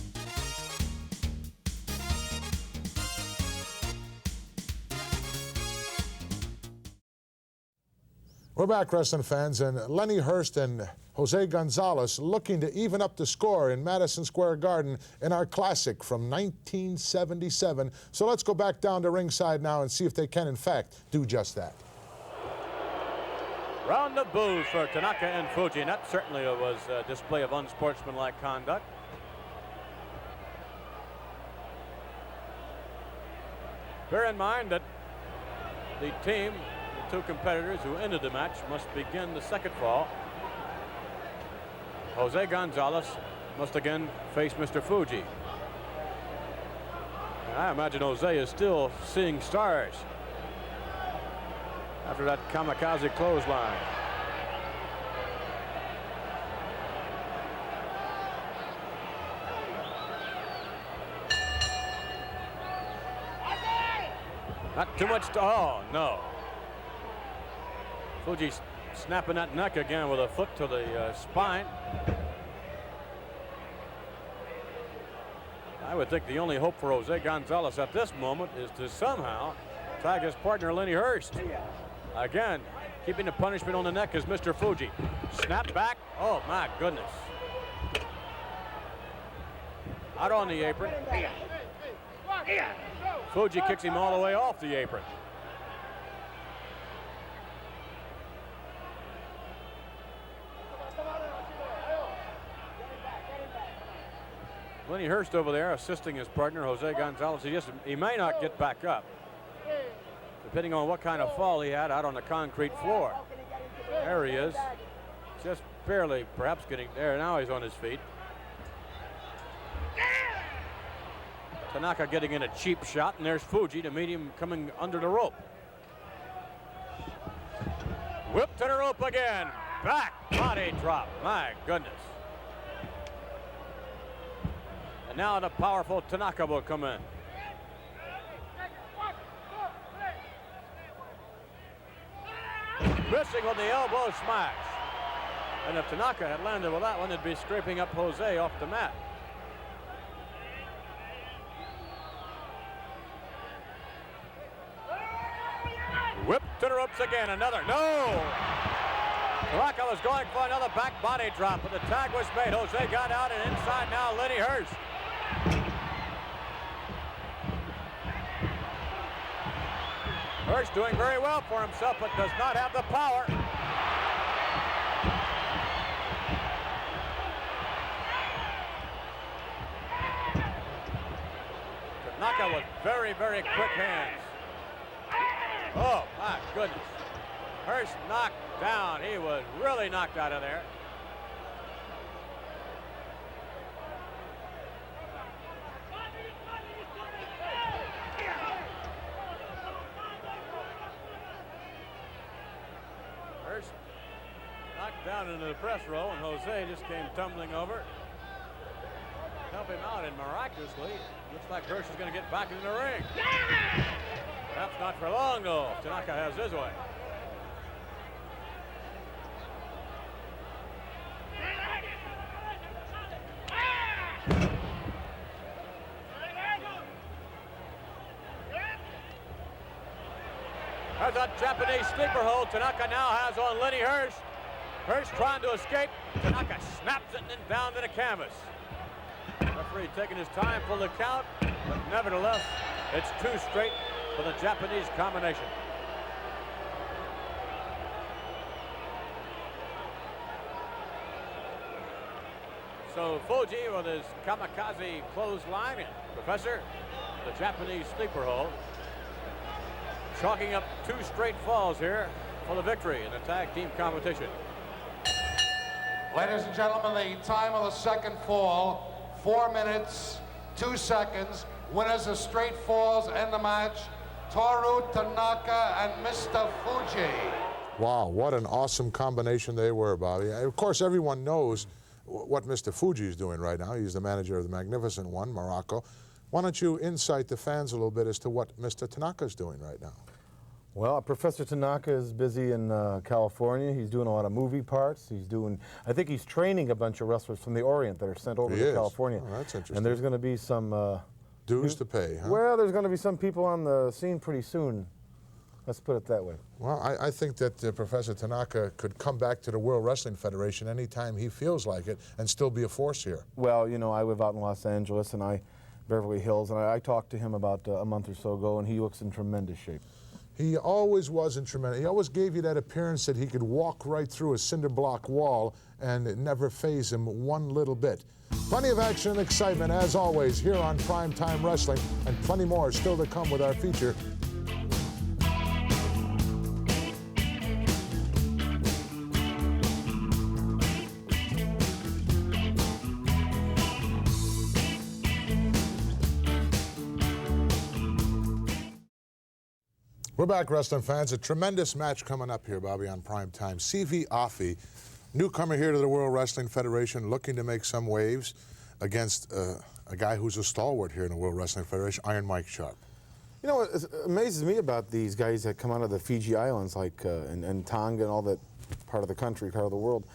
We're back, wrestling fans, and Lenny Hurst and Jose Gonzalez looking to even up the score in Madison Square Garden in our classic from 1977. So let's go back down to ringside now and see if they can, in fact, do just that. Round of boos for Tanaka and Fuji, and that certainly was a display of unsportsmanlike conduct. Bear in mind that the team, the two competitors who ended the match, must begin the second fall. Jose Gonzalez must again face Mr. Fuji. And I imagine Jose is still seeing stars after that kamikaze clothesline. Not too much to, oh no. Fuji snapping that neck again with a foot to the spine. I would think the only hope for Jose Gonzalez at this moment is to somehow tag his partner Lenny Hurst. Again, keeping the punishment on the neck is Mr. Fuji. Snap back. Oh my goodness. Out on the apron. Fuji kicks him all the way off the apron. Lenny Hurst over there assisting his partner Jose Gonzalez. He may not get back up, depending on what kind of fall he had out on the concrete floor. There he is, just barely perhaps getting there. Now he's on his feet. Tanaka getting in a cheap shot, and there's Fuji to meet him coming under the rope. Whip to the rope again. Back body drop. My goodness. And now the powerful Tanaka will come in. Missing with the elbow smash. And if Tanaka had landed with that one, it'd be scraping up Jose off the mat. Whip to the ropes again, another, no! Tanaka was going for another back body drop, but the tag was made. Jose got out, and inside now Lenny Hurst. Hurst doing very well for himself, but does not have the power. Tanaka with very, very quick hands. Oh, my goodness. Hurst knocked down. He was really knocked out of there. Hurst knocked down into the press row, and Jose just came tumbling over. Help him out, and miraculously, looks like Hurst is going to get back into the ring. Perhaps not for long, though. Tanaka has his way. There's a Japanese sleeper hold. Tanaka now has on Lenny Hirsch. Hirsch trying to escape. Tanaka snaps it and then down to the canvas. Referee taking his time for the count, but nevertheless, it's 2 straight for the Japanese combination. So Fuji with his kamikaze clothesline, and Professor, the Japanese sleeper hold, chalking up 2 straight falls here for the victory in the tag team competition. Ladies and gentlemen, the time of the second fall, 4 minutes, 2 seconds. Winners of straight falls end the match. Toru Tanaka and Mr. Fuji. Wow, what an awesome combination they were, Bobby. Of course, everyone knows what Mr. Fuji is doing right now. He's the manager of the Magnificent One, Morocco. Why don't you insight the fans a little bit as to what Mr. Tanaka is doing right now? Well, Professor Tanaka is busy in California. He's doing a lot of movie parts. I think he's training a bunch of wrestlers from the Orient that are sent over to California. Oh, that's interesting. And there's going to be some... dues to pay, huh? Well, there's going to be some people on the scene pretty soon. Let's put it that way. Well, I think that Professor Tanaka could come back to the World Wrestling Federation anytime he feels like it and still be a force here. Well, you know, I live out in Los Angeles and Beverly Hills, and I talked to him about a month or so ago, and he looks in tremendous shape. He always was in tremendous. He always gave you that appearance that he could walk right through a cinder block wall and it never faze him one little bit. Plenty of action and excitement, as always, here on Prime Time Wrestling, and plenty more still to come with our feature. We're back, wrestling fans. A tremendous match coming up here, Bobby, on Prime Time. CV Afi, newcomer here to the World Wrestling Federation, looking to make some waves against a guy who's a stalwart here in the World Wrestling Federation, Iron Mike Sharp. You know what amazes me about these guys that come out of the Fiji Islands, like and Tonga and all that part of the country, part of the world,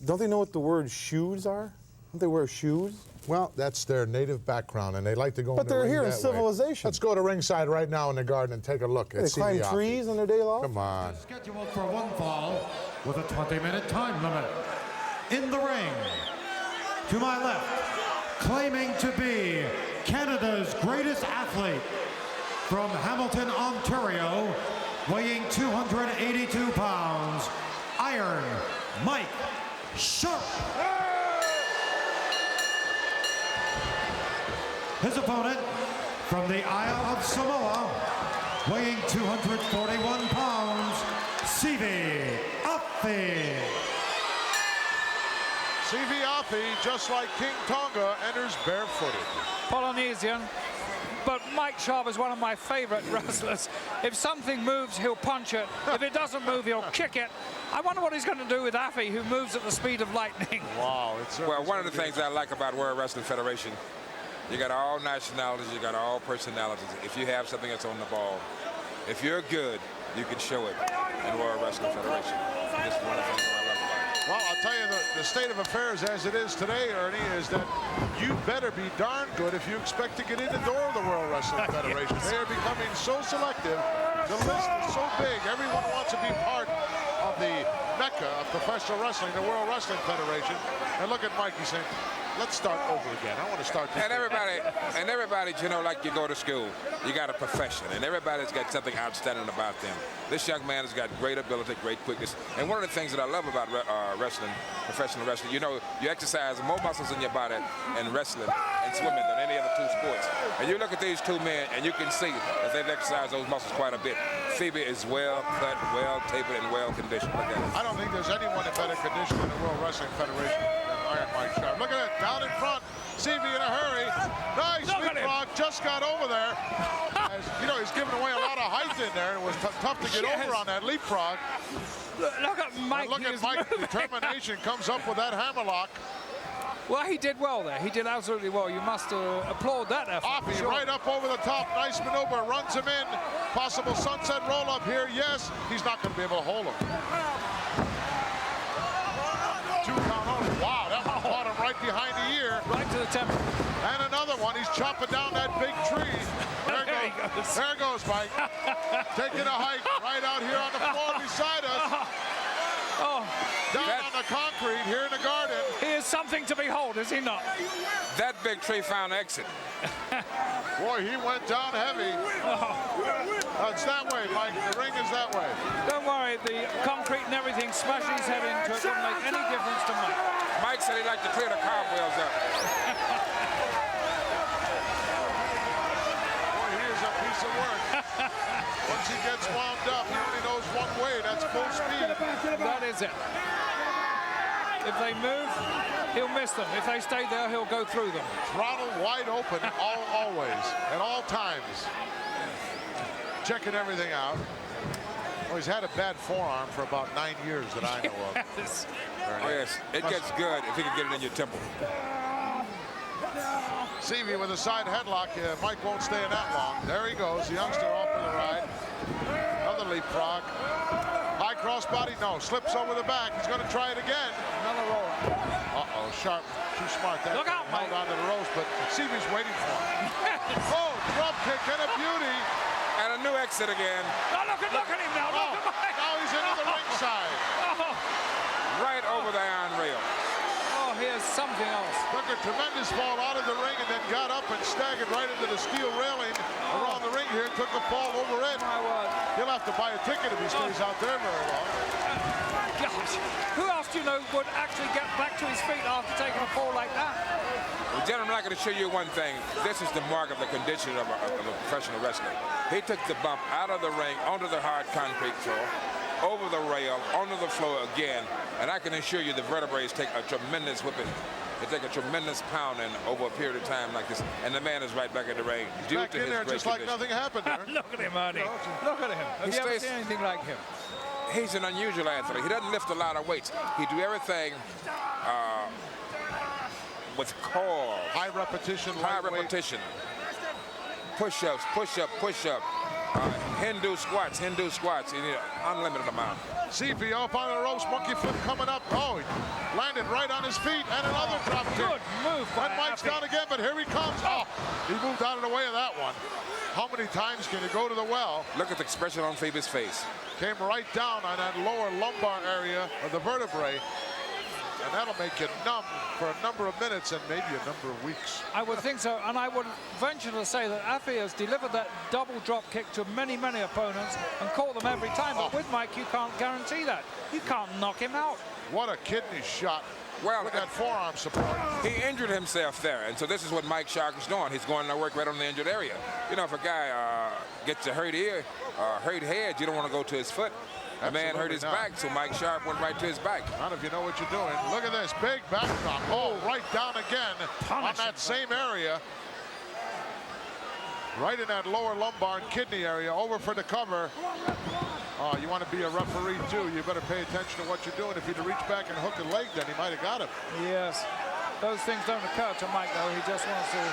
don't they know what the word shoes are? Don't they wear shoes? Well, that's their native background, and they like to go But in the they're ring here in that way. civilization. Let's go to ringside right now in the garden and take a look at They CV climb Afi. trees on their day off? Come on. Scheduled for 1 fall with a 20-minute time limit. In the ring, to my left, claiming to be Canada's greatest athlete, from Hamilton, Ontario, weighing 282 pounds, Iron Mike Sharp. His opponent, from the Isle of Samoa, weighing 241 pounds, CV Afi. CV Afi, just like King Tonga, enters barefooted. Polynesian. But Mike Sharp is one of my favorite wrestlers. If something moves, he'll punch it. If it doesn't move, he'll kick it. I wonder what he's going to do with Afi, who moves at the speed of lightning. Wow. Well, one of the things I like about World Wrestling Federation, you got all nationalities, you got all personalities. If you have something that's on the ball, if you're good, you can show it in World Wrestling Federation. This is one of the things I love about it. Well, I'll tell you, the state of affairs as it is today, Ernie, is that you better be darn good if you expect to get in the door of the World Wrestling Federation. They are becoming so selective. The list is so big. Everyone wants to be part of the mecca of professional wrestling, the World Wrestling Federation. And look at Mikey saying, let's start over again. I want to start this. And everybody, you know, like you go to school, you got a profession, and everybody's got something outstanding about them. This young man has got great ability, great quickness. And one of the things that I love about wrestling, professional wrestling, you know, you exercise more muscles in your body in wrestling and swimming than any other 2 sports. And you look at these 2 men, and you can see that they've exercised those muscles quite a bit. Phoebe is well cut, well tapered, and well conditioned. Look at it. I don't think there's anyone in better condition in the World Wrestling Federation than Iron Mike Sharp. Look at it, down in front. CV in a hurry. Nice leapfrog, just got over there. As, you know, he's giving away a lot of height in there. It was tough to get over on that leapfrog. Look at Mike. Look at Mike's determination, comes up with that hammerlock. Well, he did well there. He did absolutely well. You must applaud that effort. Afi Sure. right up over the top. Nice maneuver, runs him in. Possible sunset roll up here. Yes, he's not going to be able to hold him. 2 count only. Wow, that one caught him right behind the ear. Right to the temple. And another one. He's chopping down that big tree. There goes Mike. Taking a hike right out here on the floor beside us. Down on the concrete here in the garden. He is something to behold, is he not? That big tree found exit. Boy, he went down heavy. It's that way, Mike. The ring is that way. Don't worry, the concrete and everything smashed his head into it. Wouldn't make any difference to Mike. Mike said he'd like to clear the cobwebs up. Boy, he is a piece of work. Once he gets wound up, he only knows one way. That's full speed. That is it. If they move, he'll miss them. If they stay there, he'll go through them. Throttle wide open, always, at all times. Checking everything out. Well, he's had a bad forearm for about 9 years that I know of. Yes. Oh, yes. It gets good if you can get it in your temple. Seavey with a side headlock. Mike won't stay in that long. There he goes. The youngster off for the ride. Another leapfrog. High crossbody. No. Slips over the back. He's going to try it again. Another roll. Uh-oh. Sharp. Too smart. That Look out, held Mike. onto the ropes, but Seavey's waiting for him. Oh, drop kick and a beauty. And a new exit again. Oh, look at him now. Look at Mike. Now he's into the ringside. Right over the iron rail. Oh, here's something else. Took a tremendous fall out of the ring and then got up and staggered right into the steel railing around the ring here. Took a fall over it. My word. He'll have to buy a ticket if he stays out there very long. Gosh, who else do you know would actually get back to his feet after taking a fall like that? Well, gentlemen, I'm going to show you one thing. This is the mark of the condition of a professional wrestler. He took the bump out of the ring onto the hard concrete floor, over the rail, onto the floor again, and I can assure you the vertebrae take a tremendous whipping. They take a tremendous pounding over a period of time like this, and the man is right back in the ring. He's back in there just like nothing happened there. Look at him, Arnie. Look at him. Have you ever seen anything like him? He's an unusual athlete. He doesn't lift a lot of weights. He do everything with core. High repetition, High repetition. Push-ups, push-up, push-up. Hindu squats. You need an unlimited amount. Seavey up on the ropes, monkey flip coming up. Oh, he landed right on his feet, and another drop kick. Good move by And Mike's Happy. down again, but here he comes. Oh, he moved out of the way of that one. How many times can he go to the well? Look at the expression on Phoebe's face. Came right down on that lower lumbar area of the vertebrae. And that'll make you numb for a number of minutes and maybe a number of weeks. I would think so, and I would venture to say that Affy has delivered that double drop kick to many, many opponents and caught them every time. But with Mike, you can't guarantee that. You can't knock him out. What a kidney shot. Well, with that forearm support. He injured himself there, and so this is what Mike Shark is doing. He's going to work right on the injured area. You know, if a guy gets a hurt ear, hurt head, you don't want to go to his foot. The man hurt his back, so Mike Sharp went right to his back. Not if you know what you're doing. Look at this, big backdrop. Oh, right down again on that same area. Right in that lower lumbar and kidney area, over for the cover. Oh, you want to be a referee too. You better pay attention to what you're doing. If he'd reach back and hook a leg, then he might have got him. Yes. Those things don't occur to Mike, though. He just wants to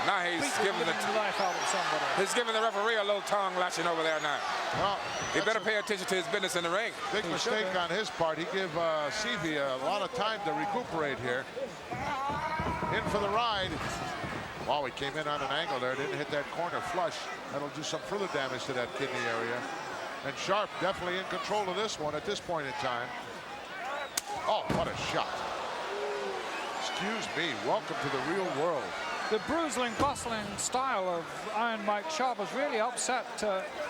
Now he's giving the life out of somebody. He's giving the referee a little tongue lashing over there now. Well, he better pay attention to his business in the ring. Big mistake on his part. He gave Seavey a lot of time to recuperate here. In for the ride. Wow, he came in on an angle there. Didn't hit that corner flush. That'll do some further damage to that kidney area. And Sharp definitely in control of this one at this point in time. Oh, what a shot. Excuse me. Welcome to the real world. The bruising, bustling style of Iron Mike Sharp has really upset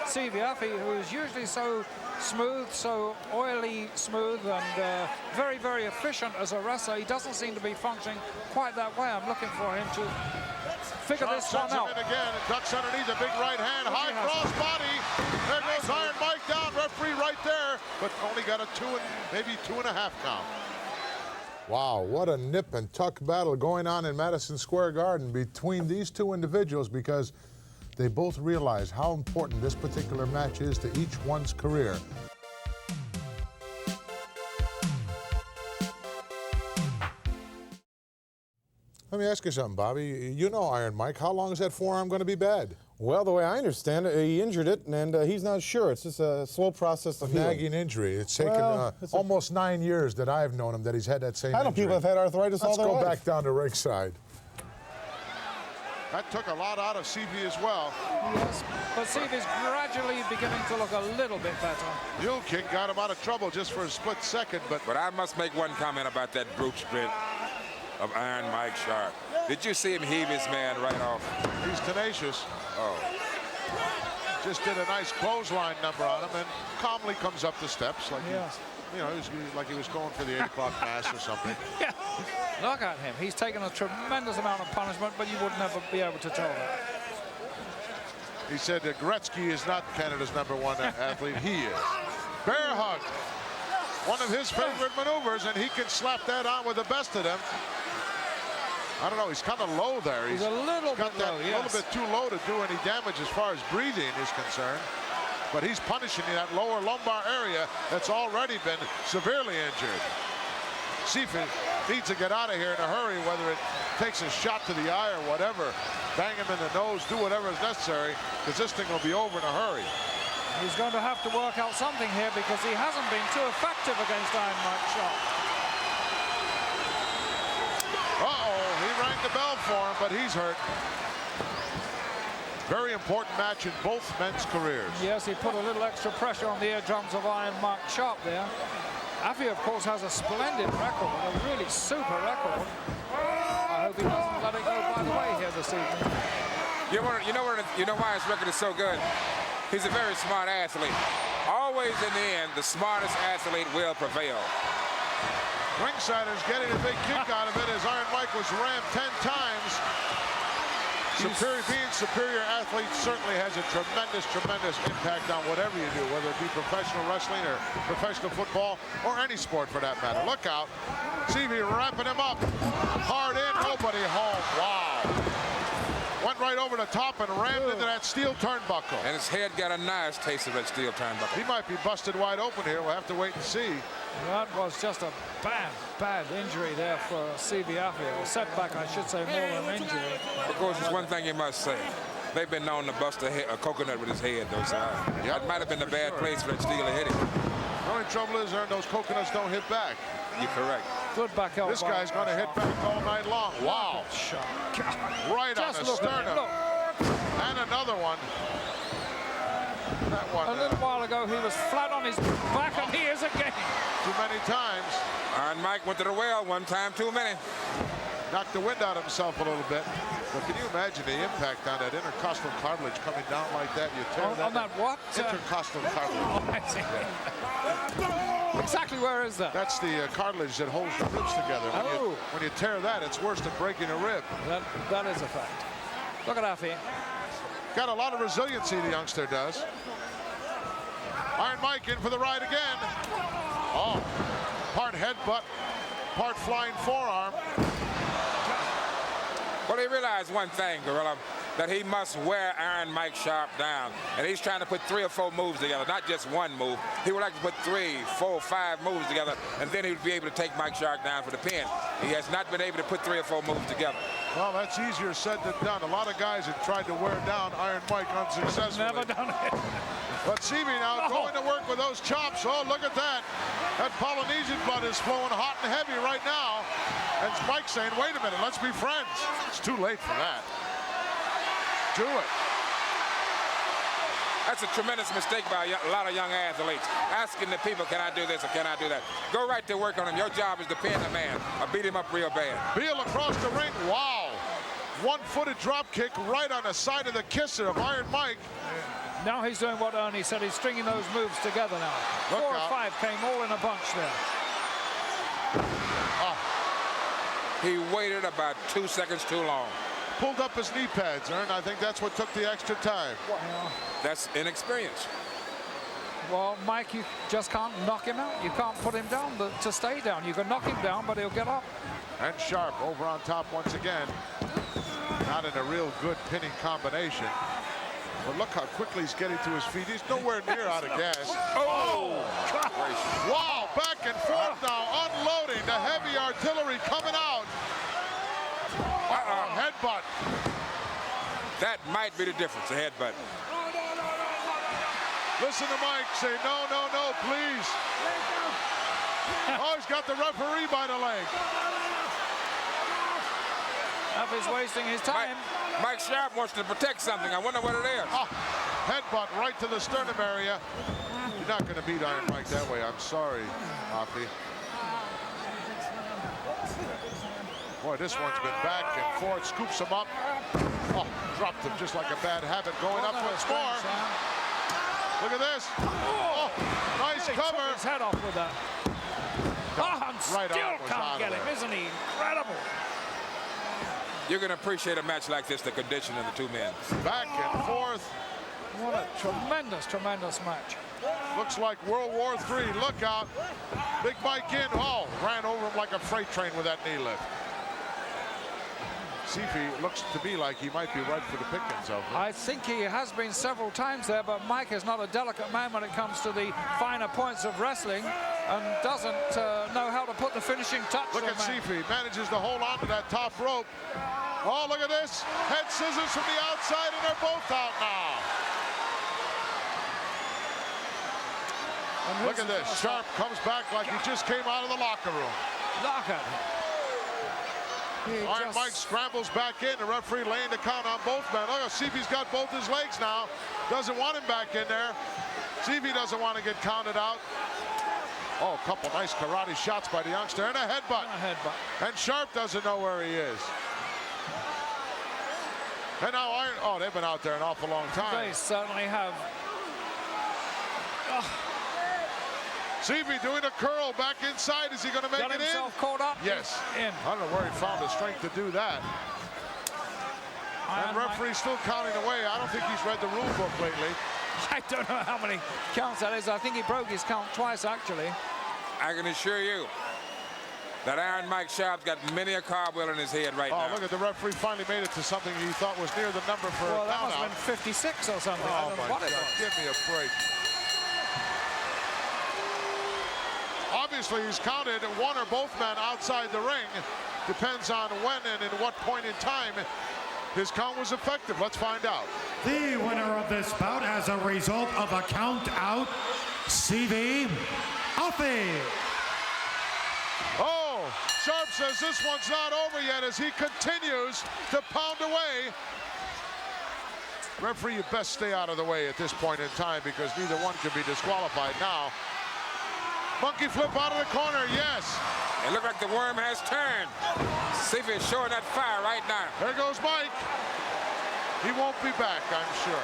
Seavey Affy, who is usually so smooth, so oily smooth, and very, very efficient as a wrestler. He doesn't seem to be functioning quite that way. I'm looking for him to figure this one out. Him in again, and ducks underneath a big right hand, high cross body. There goes Iron Mike down, referee right there, but only got a 2 and maybe 2.5 count. Wow, what a nip and tuck battle going on in Madison Square Garden between these two individuals, because they both realize how important this particular match is to each one's career. Let me ask you something, Bobby. You know Iron Mike. How long is that forearm going to be bad? Well, the way I understand it, he injured it, and he's not sure. It's just a slow process of healing. Nagging injury. It's taken almost 9 years that I've known him that he's had that same injury. I know people have had arthritis all their life. Let's go back down to ringside. That took a lot out of CV as well. Yes, but CV's gradually beginning to look a little bit better. Mule kick got him out of trouble just for a split second, but I must make one comment about that brute strength of Iron Mike Sharp. Did you see him heave his man right off? he's tenacious. Oh. Just did a nice clothesline number on him and calmly comes up the steps like Yes. he was like he was going for the 8 o'clock mass or something. Yeah. Look at him. He's taken a tremendous amount of punishment, but you would never be able to tell that. He said that Gretzky is not Canada's #1 athlete. He is. Bear hug. One of his favorite maneuvers, and he can slap that on with the best of them. I don't know. He's kind of low there. He's a little got bit that low, a little bit too low to do any damage as far as breathing is concerned. But he's punishing that lower lumbar area that's already been severely injured. Sifu needs to get out of here in a hurry, whether it takes a shot to the eye or whatever. Bang him in the nose, do whatever is necessary, because this thing will be over in a hurry. He's going to have to work out something here because he hasn't been too effective against Iron Mike Sharp. Uh-oh, he rang the bell for him, but he's hurt. Very important match in both men's careers. Yes, he put a little extra pressure on the eardrums of Iron Mike Sharp there. Affy, of course, has a splendid record, a really super record. I hope he doesn't let it go by the way here this evening. You know why his record is so good? He's a very smart athlete. Always in the end, the smartest athlete will prevail. Ringsider's getting a big kick out of it as Iron Mike was rammed 10 times. Being superior athlete certainly has a tremendous impact on whatever you do, whether it be professional wrestling or professional football or any sport for that matter. Look out. CV wrapping him up. Hard in, nobody home. Wow. Went right over the top and rammed into that steel turnbuckle. And his head got a nice taste of that steel turnbuckle. He might be busted wide open here. We'll have to wait and see. That was just a bad injury there for CV Affy. A setback, I should say, more than an injury. Of course, there's one thing you must say. They've been known to bust a coconut with his head, though, so that might have been a bad place for that steel to hit him. The only trouble is, those coconuts don't hit back. You're correct. Good back elbow. This guy's going to hit back all night long. Wow. Right just on the sternum. And another one. That one. A little while ago, he was flat on his back, and he is again. Too many times. Iron Mike went to the well one time too many. Knocked the wind out of himself a little bit. But can you imagine the impact on that intercostal cartilage coming down like that? You tear on that what? Intercostal cartilage. Exactly where is that? That's the cartilage that holds the ribs together. When you tear that, it's worse than breaking a rib. That is a fact. Look at Affy. Got a lot of resiliency, the youngster does. Iron Mike in for the ride again. Oh, part headbutt, part flying forearm. Well, he realized one thing, Gorilla, that he must wear Iron Mike Sharp down. And he's trying to put 3 or 4 moves together, not just one move. He would like to put 3, 4, 5 moves together, and then he would be able to take Mike Sharp down for the pin. He has not been able to put 3 or 4 moves together. Well, that's easier said than done. A lot of guys have tried to wear down Iron Mike unsuccessfully. Never done it. But CV now going to work with those chops. Oh, look at that. That Polynesian blood is flowing hot and heavy right now. And Mike's saying, wait a minute, let's be friends. It's too late for that. Do it. That's a tremendous mistake by a lot of young athletes. Asking the people, can I do this or can I do that? Go right to work on him. Your job is to pin the man or beat him up real bad. Beal across the ring. Wow. One-footed drop kick right on the side of the kisser of Iron Mike. Now he's doing what Ernie said. He's stringing those moves together now. Look 4 or out. 5 came all in a bunch there. He waited about 2 seconds too long. Pulled up his knee pads, Ern. I think that's what took the extra time. That's inexperience. Well, Mike, you just can't knock him out. You can't put him down to stay down. You can knock him down, but he'll get up. And Sharp over on top once again. Not in a real good pinning combination. But look how quickly he's getting to his feet. He's nowhere near out of gas. Oh! Wow, back and forth now, unloading the heavy artillery coming out. Headbutt. That might be the difference, the headbutt. Listen to Mike say, no, no, no, please. Oh, he's got the referee by the leg. if he's wasting his time. Mike Sharp wants to protect something. I wonder what it is. Oh, headbutt right to the sternum area. You're not going to beat Iron Mike that way. I'm sorry, Hoppy. Boy, this one's been back and forth. Scoops him up. Oh, dropped him just like a bad habit. Going up once more. Look at this. Oh, nice cover. Took his head off with that. Oh, and Right still arm was can't out get of him. there. Isn't he incredible? You're going to appreciate a match like this, the condition of the two men. Back and forth. What a tremendous, tremendous match. Looks like World War III. Look out. Big Mike in. Oh, ran over him like a freight train with that knee lift. Seafy looks to be like he might be right for the pickings of it. I think he has been several times there, but Mike is not a delicate man when it comes to the finer points of wrestling and doesn't know how to put the finishing touch. Look at Seafy. Manages to hold on to that top rope. Oh, look at this. Head scissors from the outside, and they're both out now. Look at this. Sharp comes back like he just came out of the locker room. Locker. Iron Mike scrambles back in. The referee laying the count on both men. Look, Seafy's got both his legs now. Doesn't want him back in there. Seafy doesn't want to get counted out. Oh, a couple nice karate shots by the youngster and a headbutt. And Sharp doesn't know where he is. And now Iron, oh, they've been out there an awful long time. They certainly have. Seafy doing a curl back inside. Is he going to make it in? Got himself caught up. Yes. In. I don't know where he found the strength to do that. And referee's still counting away. I don't think he's read the rule book lately. I don't know how many counts that is. I think he broke his count twice, actually. I can assure you that Iron Mike Sharp's got many a cartwheel in his head right now. Oh, look at the referee finally made it to something he thought was near the number for Well, a that count must out. have been 56 or something. I Oh, don't know my what it God. was. Give me a break. Obviously, he's counted one or both men outside the ring. Depends on when and at what point in time his count was effective. Let's find out. The winner of this bout as a result of a count out, CV Alfie. Oh, Sharp says this one's not over yet as he continues to pound away. Referee, you best stay out of the way at this point in time because neither one can be disqualified now. Monkey flip out of the corner, yes. It looked like the worm has turned. Seafy is showing that fire right now. There goes Mike. He won't be back, I'm sure.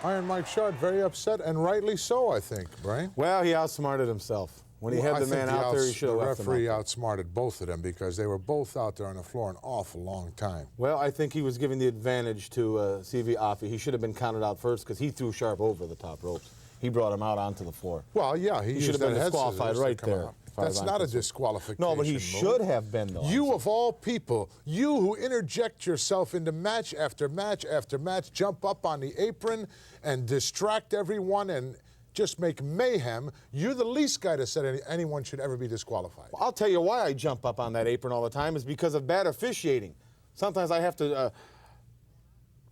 Iron Mike Sharp very upset, and rightly so, I think, Brian. Well, he outsmarted himself. When he had the man out there, he should have left him out. The referee outsmarted both of them because they were both out there on the floor an awful long time. Well, I think he was giving the advantage to CV Alfie. He should have been counted out first because he threw Sharp over the top ropes. He brought him out onto the floor. Well, yeah, he should have been disqualified right there. That's not a disqualification. No, but he should have been, though. You, of all people, you who interject yourself into match after match after match, jump up on the apron and distract everyone and just make mayhem, you're the least guy to say anyone should ever be disqualified. Well, I'll tell you why I jump up on that apron all the time is because of bad officiating. Sometimes I have to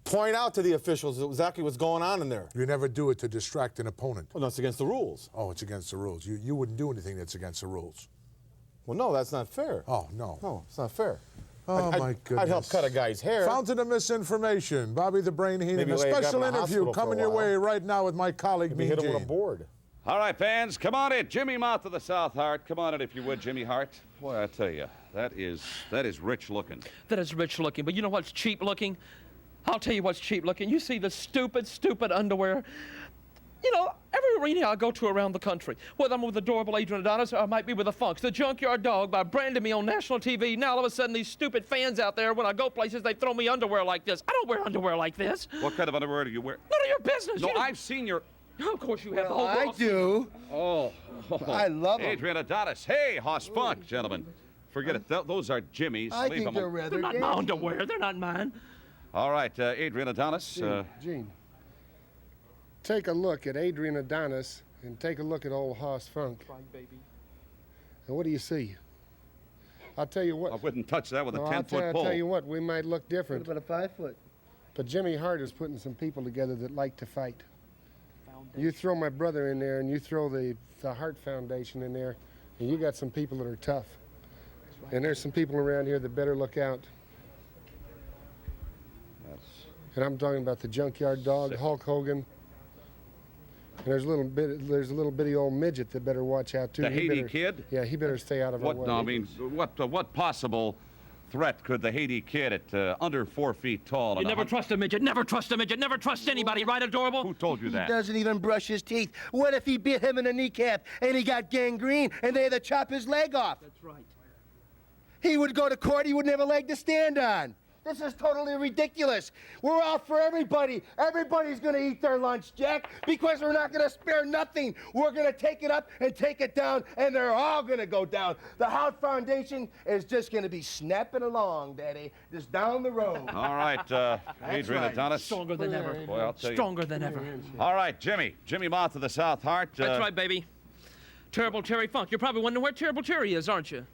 point out to the officials exactly what's going on in there. You never do it to distract an opponent. Well, that's against the rules. Oh, it's against the rules. You wouldn't do anything that's against the rules. Well, no, that's not fair. Oh, no. No, it's not fair. Oh, my goodness. I'd help cut a guy's hair. Fountain of misinformation. Bobby the Brain Heenan. Maybe A lay a guy special in the interview hospital for a coming your while. way right now with my colleague, Maybe hit him Mean with a Gene. board. All right, fans, come on in. Jimmy Mouth of the South Heart. Come on in, if you would, Jimmy Hart. Boy, I tell you, that is rich looking. That is rich looking, but you know what's cheap looking? I'll tell you what's cheap looking. You see the stupid, stupid underwear. You know, every arena I go to around the country, whether I'm with adorable Adrian Adonis or I might be with the Funks, the Junkyard Dog by branding me on national TV. Now all of a sudden these stupid fans out there, when I go places, they throw me underwear like this. I don't wear underwear like this. What kind of underwear do you wear? None of your business. No, You don't- I've seen your... Oh, of course you have the whole I boss. do. Oh. I love 'em. Adrian Adonis. Hey, Hoss Funk, gentlemen. Forget it. Those are Jimmy's. I Leave think them they're alone. rather They're not my dainty. underwear. They're not mine. All right, Adrian Adonis. Gene, take a look at Adrian Adonis and take a look at old Hoss Funk. Right, baby. And what do you see? I'll tell you what. I wouldn't touch that with a No, 10-foot I'll pole. tell you what, we might look different. What about a 5 foot? But Jimmy Hart is putting some people together that like to fight. You throw my brother in there and you throw the Hart Foundation in there, and you got some people that are tough. And there's some people around here that better look out. And I'm talking about the Junkyard Dog, Hulk Hogan. And there's a little bitty old midget that better watch out too. The Haiti Kid? Yeah, he better stay out of our way. No, I mean, what possible threat could the Haiti Kid at under 4 feet tall? You never trust a midget. Never trust a midget. Never trust anybody. Right, Adorable? Who told you that? He doesn't even brush his teeth. What if he bit him in the kneecap and he got gangrene and they had to chop his leg off? That's right. He would go to court, he wouldn't have a leg to stand on. This is totally ridiculous. We're out for everybody. Everybody's gonna eat their lunch, Jack, because we're not gonna spare nothing. We're gonna take it up and take it down, and they're all gonna go down. The Hout Foundation is just gonna be snapping along, Daddy, just down the road. All right, Adrian Adonis. Stronger than ever. Boy, I'll tell you. Stronger than ever. All right, Jimmy Moth of the South Heart. That's right, baby. Terrible Terry Funk. You're probably wondering where Terrible Terry is, aren't you?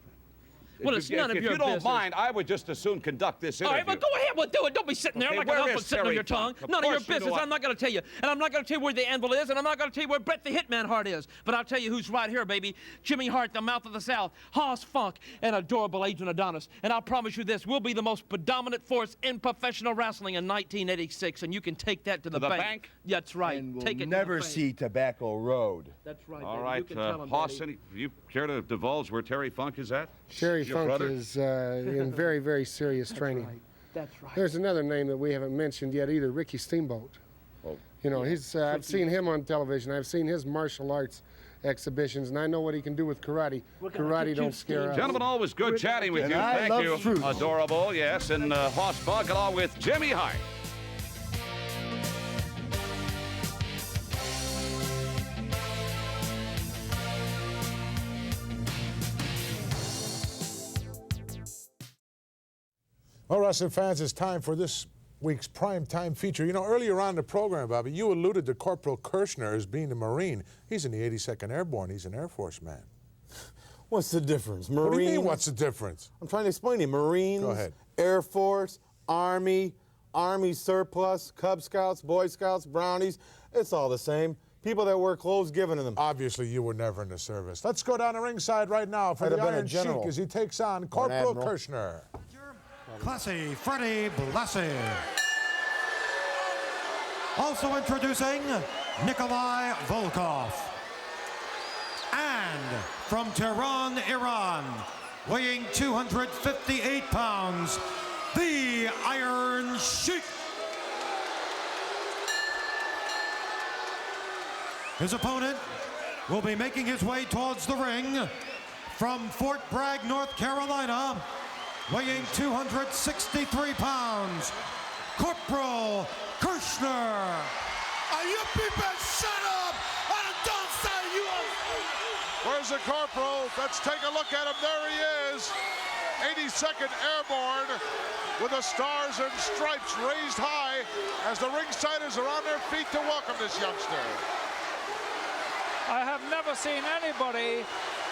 Well, it's none of your business. If you don't mind, I would just as soon conduct this interview. All right, well, go ahead. We'll do it. Don't be sitting there like an elephant sitting on your tongue. None of your business. I'm not going to tell you. And I'm not going to tell you where the Anvil is, and I'm not going to tell you where Bret the Hitman Hart is. But I'll tell you who's right here, baby. Jimmy Hart, the Mouth of the South, Hoss Funk, and adorable Adrian Adonis. And I'll promise you this, we'll be the most predominant force in professional wrestling in 1986, and you can take that to the bank. That's right. And we'll take it never to the see Tobacco Road. That's right. All baby. right, You can tell him, Hoss, Daddy. you care to divulge where Terry Funk is at? Terry Your Funk brother? is in very, very serious training. That's right. There's another name that we haven't mentioned yet either, Ricky Steamboat. Oh. You know, I've seen him on television. I've seen his martial arts exhibitions, and I know what he can do with karate. Karate don't scare us. Gentlemen, always good chatting with you. I Thank love you. fruit. Adorable, yes. And Hoss Funk along with Jimmy Hart. Well, wrestling fans, it's time for this week's primetime feature. You know, earlier on in the program, Bobby, you alluded to Corporal Kirshner as being a Marine. He's in the 82nd Airborne. He's an Air Force man. What's the difference? Marines? What do you mean, what's the difference? I'm trying to explain to you. Marines, Go ahead. Air Force, Army, Army surplus, Cub Scouts, Boy Scouts, Brownies. It's all the same. People that wear clothes given to them. Obviously, you were never in the service. Let's go down the ringside right now for I'd the have been a Iron Sheik general. as he takes on Corporal Admiral. Kirshner. Classy Freddie Blassie. Also introducing Nikolai Volkov. And from Tehran, Iran, weighing 258 pounds, the Iron Sheik. His opponent will be making his way towards the ring from Fort Bragg, North Carolina, weighing 263 pounds, Corporal Kirshner. Are you people shut up? I don't say you are. Where's the corporal? Let's take a look at him. There he is. 82nd Airborne with the stars and stripes raised high as the ringsiders are on their feet to welcome this youngster. I have never seen anybody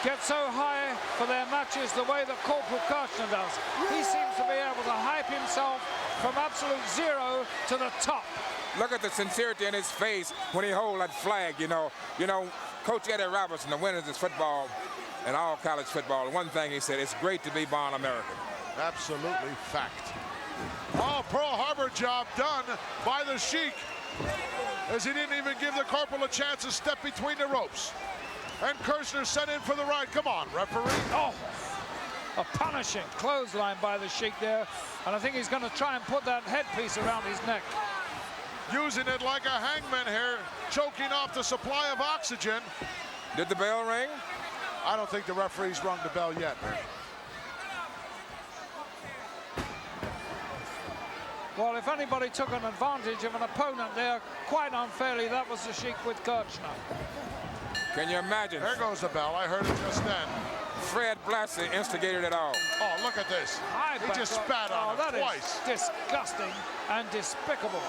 get so high for their matches the way that Corporal Kirshner does. He seems to be able to hype himself from absolute zero to the top. Look at the sincerity in his face when he holds that flag, you know. Coach Eddie Robertson, the winners of football and all college football, one thing he said, it's great to be born American. Absolutely fact. Oh, Pearl Harbor job done by the Sheik, as he didn't even give the corporal a chance to step between the ropes. And Kirshner sent in for the ride. Come on, referee. Oh, a punishing clothesline by the Sheik there. And I think he's going to try and put that headpiece around his neck. Using it like a hangman here, choking off the supply of oxygen. Did the bell ring? I don't think the referee's rung the bell yet. Well, if anybody took an advantage of an opponent there, quite unfairly, that was the Sheik with Kirshner. Can you imagine? There goes the bell. I heard it just then. Fred Blassie instigated it all. Oh, look at this. He just spat on him twice. That is disgusting and despicable.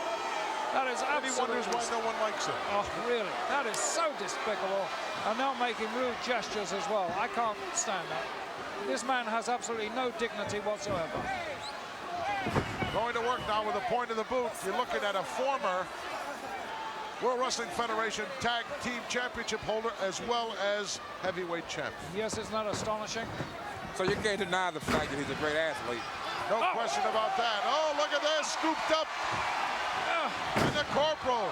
That is absolutely... He wonders why no one likes him. Oh, really? That is so despicable. And they're making rude gestures as well. I can't stand that. This man has absolutely no dignity whatsoever. Going to work now with a point of the boot. You're looking at a former World Wrestling Federation Tag Team Championship holder as well as heavyweight champion. Yes, isn't that astonishing? So you can't deny the fact that he's a great athlete. No question about that. Oh, look at this, scooped up. And the corporal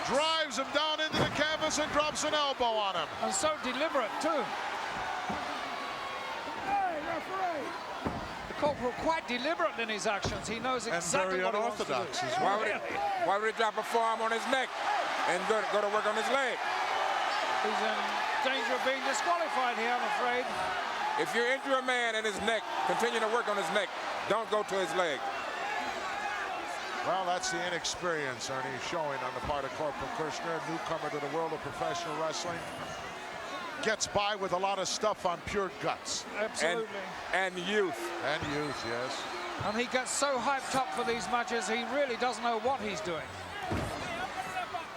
drives him down into the canvas and drops an elbow on him. And so deliberate, too. The corporal quite deliberate in his actions. He knows exactly what he wants to do. Why would he drop a forearm on his neck and go to work on his leg? He's in danger of being disqualified here, I'm afraid. If you injure a man in his neck, continue to work on his neck. Don't go to his leg. Well, that's the inexperience, Ernie, showing on the part of Corporal Kirshner, newcomer to the world of professional wrestling. Gets by with a lot of stuff on pure guts. Absolutely. And youth. And youth, yes. And he gets so hyped up for these matches, he really doesn't know what he's doing.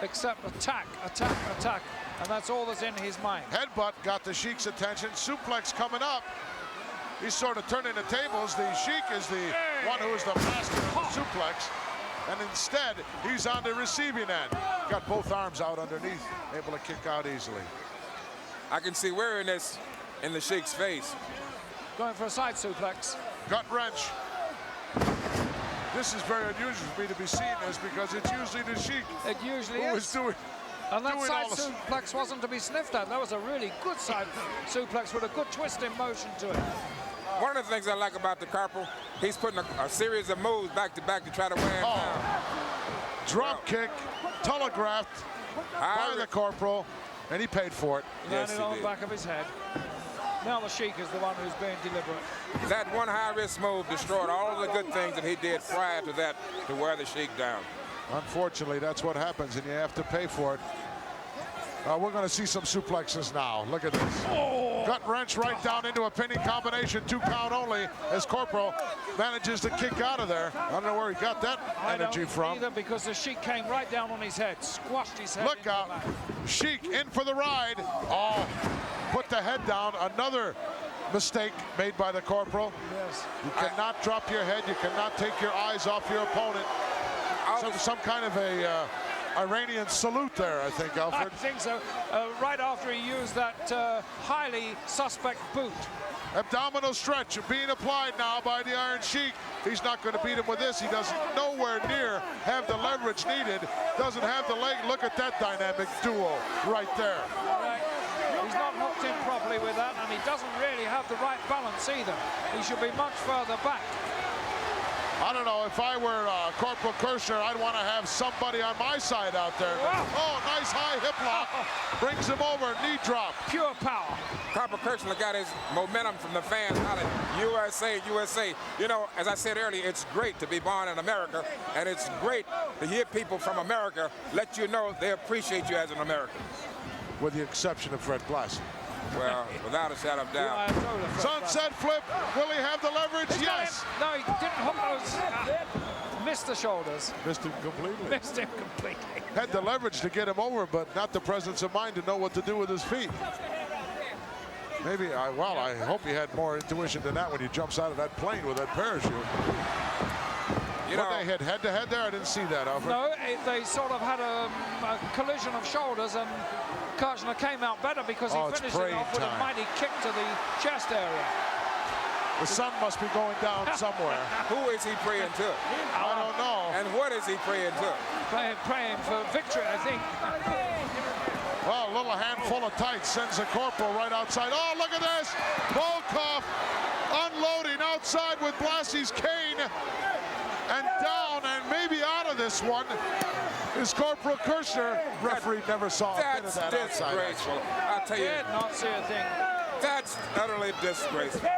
Except attack, attack, attack. And that's all that's in his mind. Headbutt got the Sheik's attention. Suplex coming up. He's sort of turning the tables. The Sheik is the one who is the master of the suplex. And instead, he's on the receiving end. Got both arms out underneath, able to kick out easily. I can see weariness in the Sheik's face. Going for a side suplex. Gut wrench. This is very unusual for me to be seeing this because it's usually the Sheik It usually who is. is doing. And that doing side all the suplex wasn't to be sniffed at. That was a really good side suplex with a good twisting motion to it. One of the things I like about the Corporal, he's putting a series of moves back to back to try to wear him down. Drop kick, telegraphed by the Corporal, and he paid for it. Landed on the back of his head. Now the Sheik is the one who's being deliberate. That one high-risk move destroyed all of the good things that he did prior to that to wear the Sheik down. Unfortunately, that's what happens, and you have to pay for it. We're going to see some suplexes now. Look at this. Gut wrench right down into a pinning combination, 2 count only, as Corporal manages to kick out of there. I don't know where he got that energy from. Either, because the Sheik came right down on his head, squashed his head. Look out. Sheik in for the ride. Oh, put the head down. Another mistake made by the Corporal. Yes. You cannot drop your head. You cannot take your eyes off your opponent. Some kind of a Iranian salute there, I think, Alfred. I think so. Right after he used that highly suspect boot. Abdominal stretch being applied now by the Iron Sheik. He's not going to beat him with this. He doesn't nowhere near have the leverage needed. Doesn't have the leg. Look at that dynamic duo right there. He's not hooked in properly with that, and he doesn't really have the right balance either. He should be much further back. I don't know, if I were Corporal Kirshner, I'd want to have somebody on my side out there. Oh, nice high hip lock. Brings him over, knee drop. Pure power. Corporal Kirshner got his momentum from the fans out of USA, USA. You know, as I said earlier, it's great to be born in America, and it's great to hear people from America let you know they appreciate you as an American. With the exception of Fred Blassie. Well, without a shadow of doubt. Sunset flip. Will he have the leverage? Yes. No, he didn't hook those. Missed the shoulders. Missed him completely. Missed him completely. Had the leverage to get him over, but not the presence of mind to know what to do with his feet. Maybe, I hope he had more intuition than that when he jumps out of that plane with that parachute. You know, they hit head-to-head there? I didn't see that, Alfred. No, they sort of had a collision of shoulders, and Kirshner came out better because he finished it off with a mighty kick to the chest area. The sun must be going down somewhere. Who is he praying to? I don't know. And what is he praying to? Praying for victory, I think. Well, a little handful of tights sends the Corporal right outside. Oh, look at this! Volkov unloading outside with Blassie's cane. And down and maybe out of this one is Corporal Kirshner. Referee never saw a bit of that outside. That's disgraceful. I tell you. Did not see a thing. That's utterly disgraceful.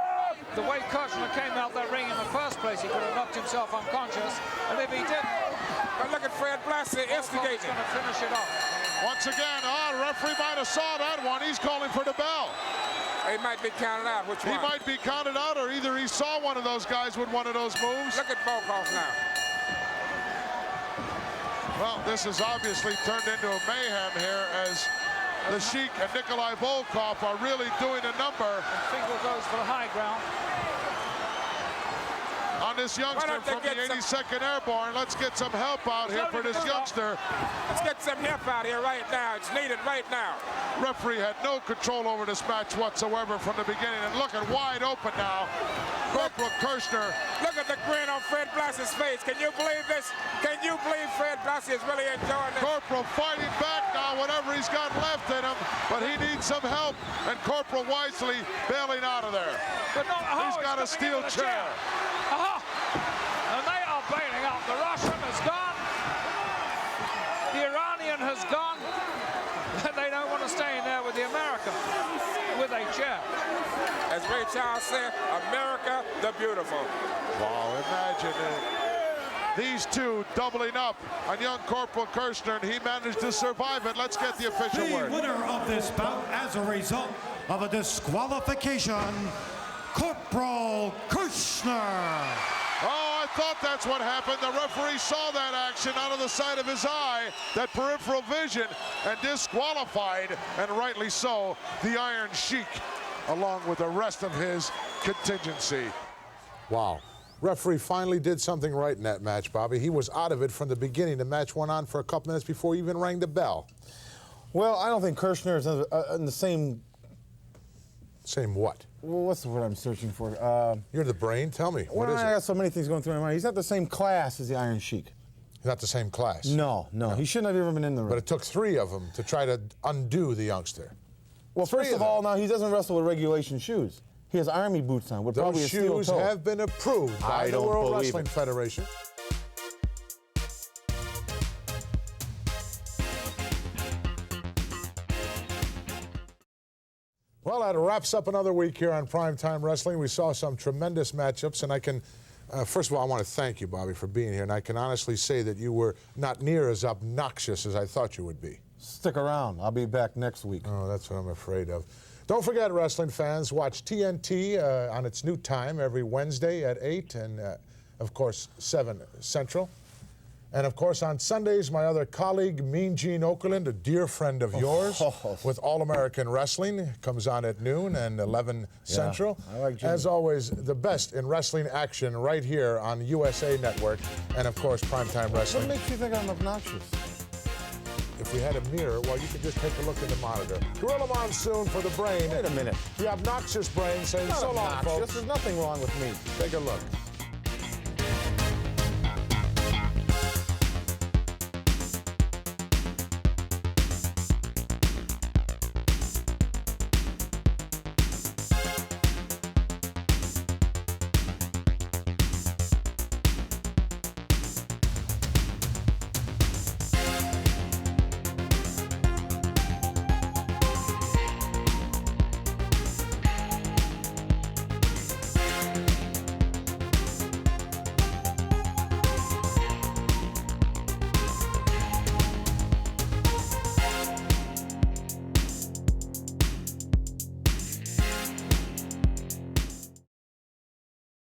The way Kirshner came out that ring in the first place, he could have knocked himself unconscious. And if he didn't, but look at Fred Blassie instigating. He's going to finish it off. Once again, the referee might have saw that one. He's calling for the bell. He might be counted out. Which one? He might be counted out, or either he saw one of those guys with one of those moves. Look at Volkov now. Well, this has obviously turned into a mayhem here as the Sheik and Nikolai Volkov are really doing a number. And Finkel goes for the high ground. On this youngster from the 82nd Airborne. Let's get some help out here for this youngster. Let's get some help out here right now. It's needed right now. Referee had no control over this match whatsoever from the beginning, and looking wide open now. Corporal Kirshner. Look at the grin on Fred Blass's face. Can you believe this? Can you believe Fred Blass is really enjoying this? Corporal fighting back now, whatever he's got left in him, but he needs some help, and Corporal wisely bailing out of there. But not, He's got a steel chair. And they are bailing out. The Russian has gone. The Iranian has gone. They don't want to stay in there with the American, with a chair. As Ray Charles said, America the beautiful. Wow, imagine it. These two doubling up on young Corporal Kirshner, and he managed to survive it. Let's get the official word. The winner of this bout as a result of a disqualification, Corporal Kirshner. Oh, I thought that's what happened. The referee saw that action out of the side of his eye, that peripheral vision, and disqualified, and rightly so, the Iron Sheik, along with the rest of his contingency. Wow. Referee finally did something right in that match, Bobby. He was out of it from the beginning. The match went on for a couple minutes before he even rang the bell. Well, I don't think Kirshner is in the same... Same what? Well, what's the word I'm searching for? You're the brain. Tell me. What well, is I it? got so many things going through my mind. He's not the same class as the Iron Sheik. He's not the same class. No. He shouldn't have ever been in the ring. But it took 3 of them to try to undo the youngster. Well, first of all, now he doesn't wrestle with regulation shoes. He has army boots on with probably Those a steel shoes toe. have been approved by the World Wrestling Federation. Well, that wraps up another week here on Prime Time Wrestling. We saw some tremendous matchups, and I can, first of all, I want to thank you, Bobby, for being here, and I can honestly say that you were not near as obnoxious as I thought you would be. Stick around. I'll be back next week. Oh, that's what I'm afraid of. Don't forget, wrestling fans, watch TNT on its new time every Wednesday at 8 and, of course, 7 Central. And, of course, on Sundays, my other colleague, Mean Gene Okerlund, a dear friend of yours, with All-American Wrestling, comes on at noon and 11 Central. I like Gene. As always, the best in wrestling action right here on USA Network and, of course, Primetime Wrestling. What makes you think I'm obnoxious? If we had a mirror, well, you could just take a look in the monitor. Gorilla Monsoon for the brain. Wait a minute. The obnoxious brain saying so long, folks. There's nothing wrong with me. Take a look.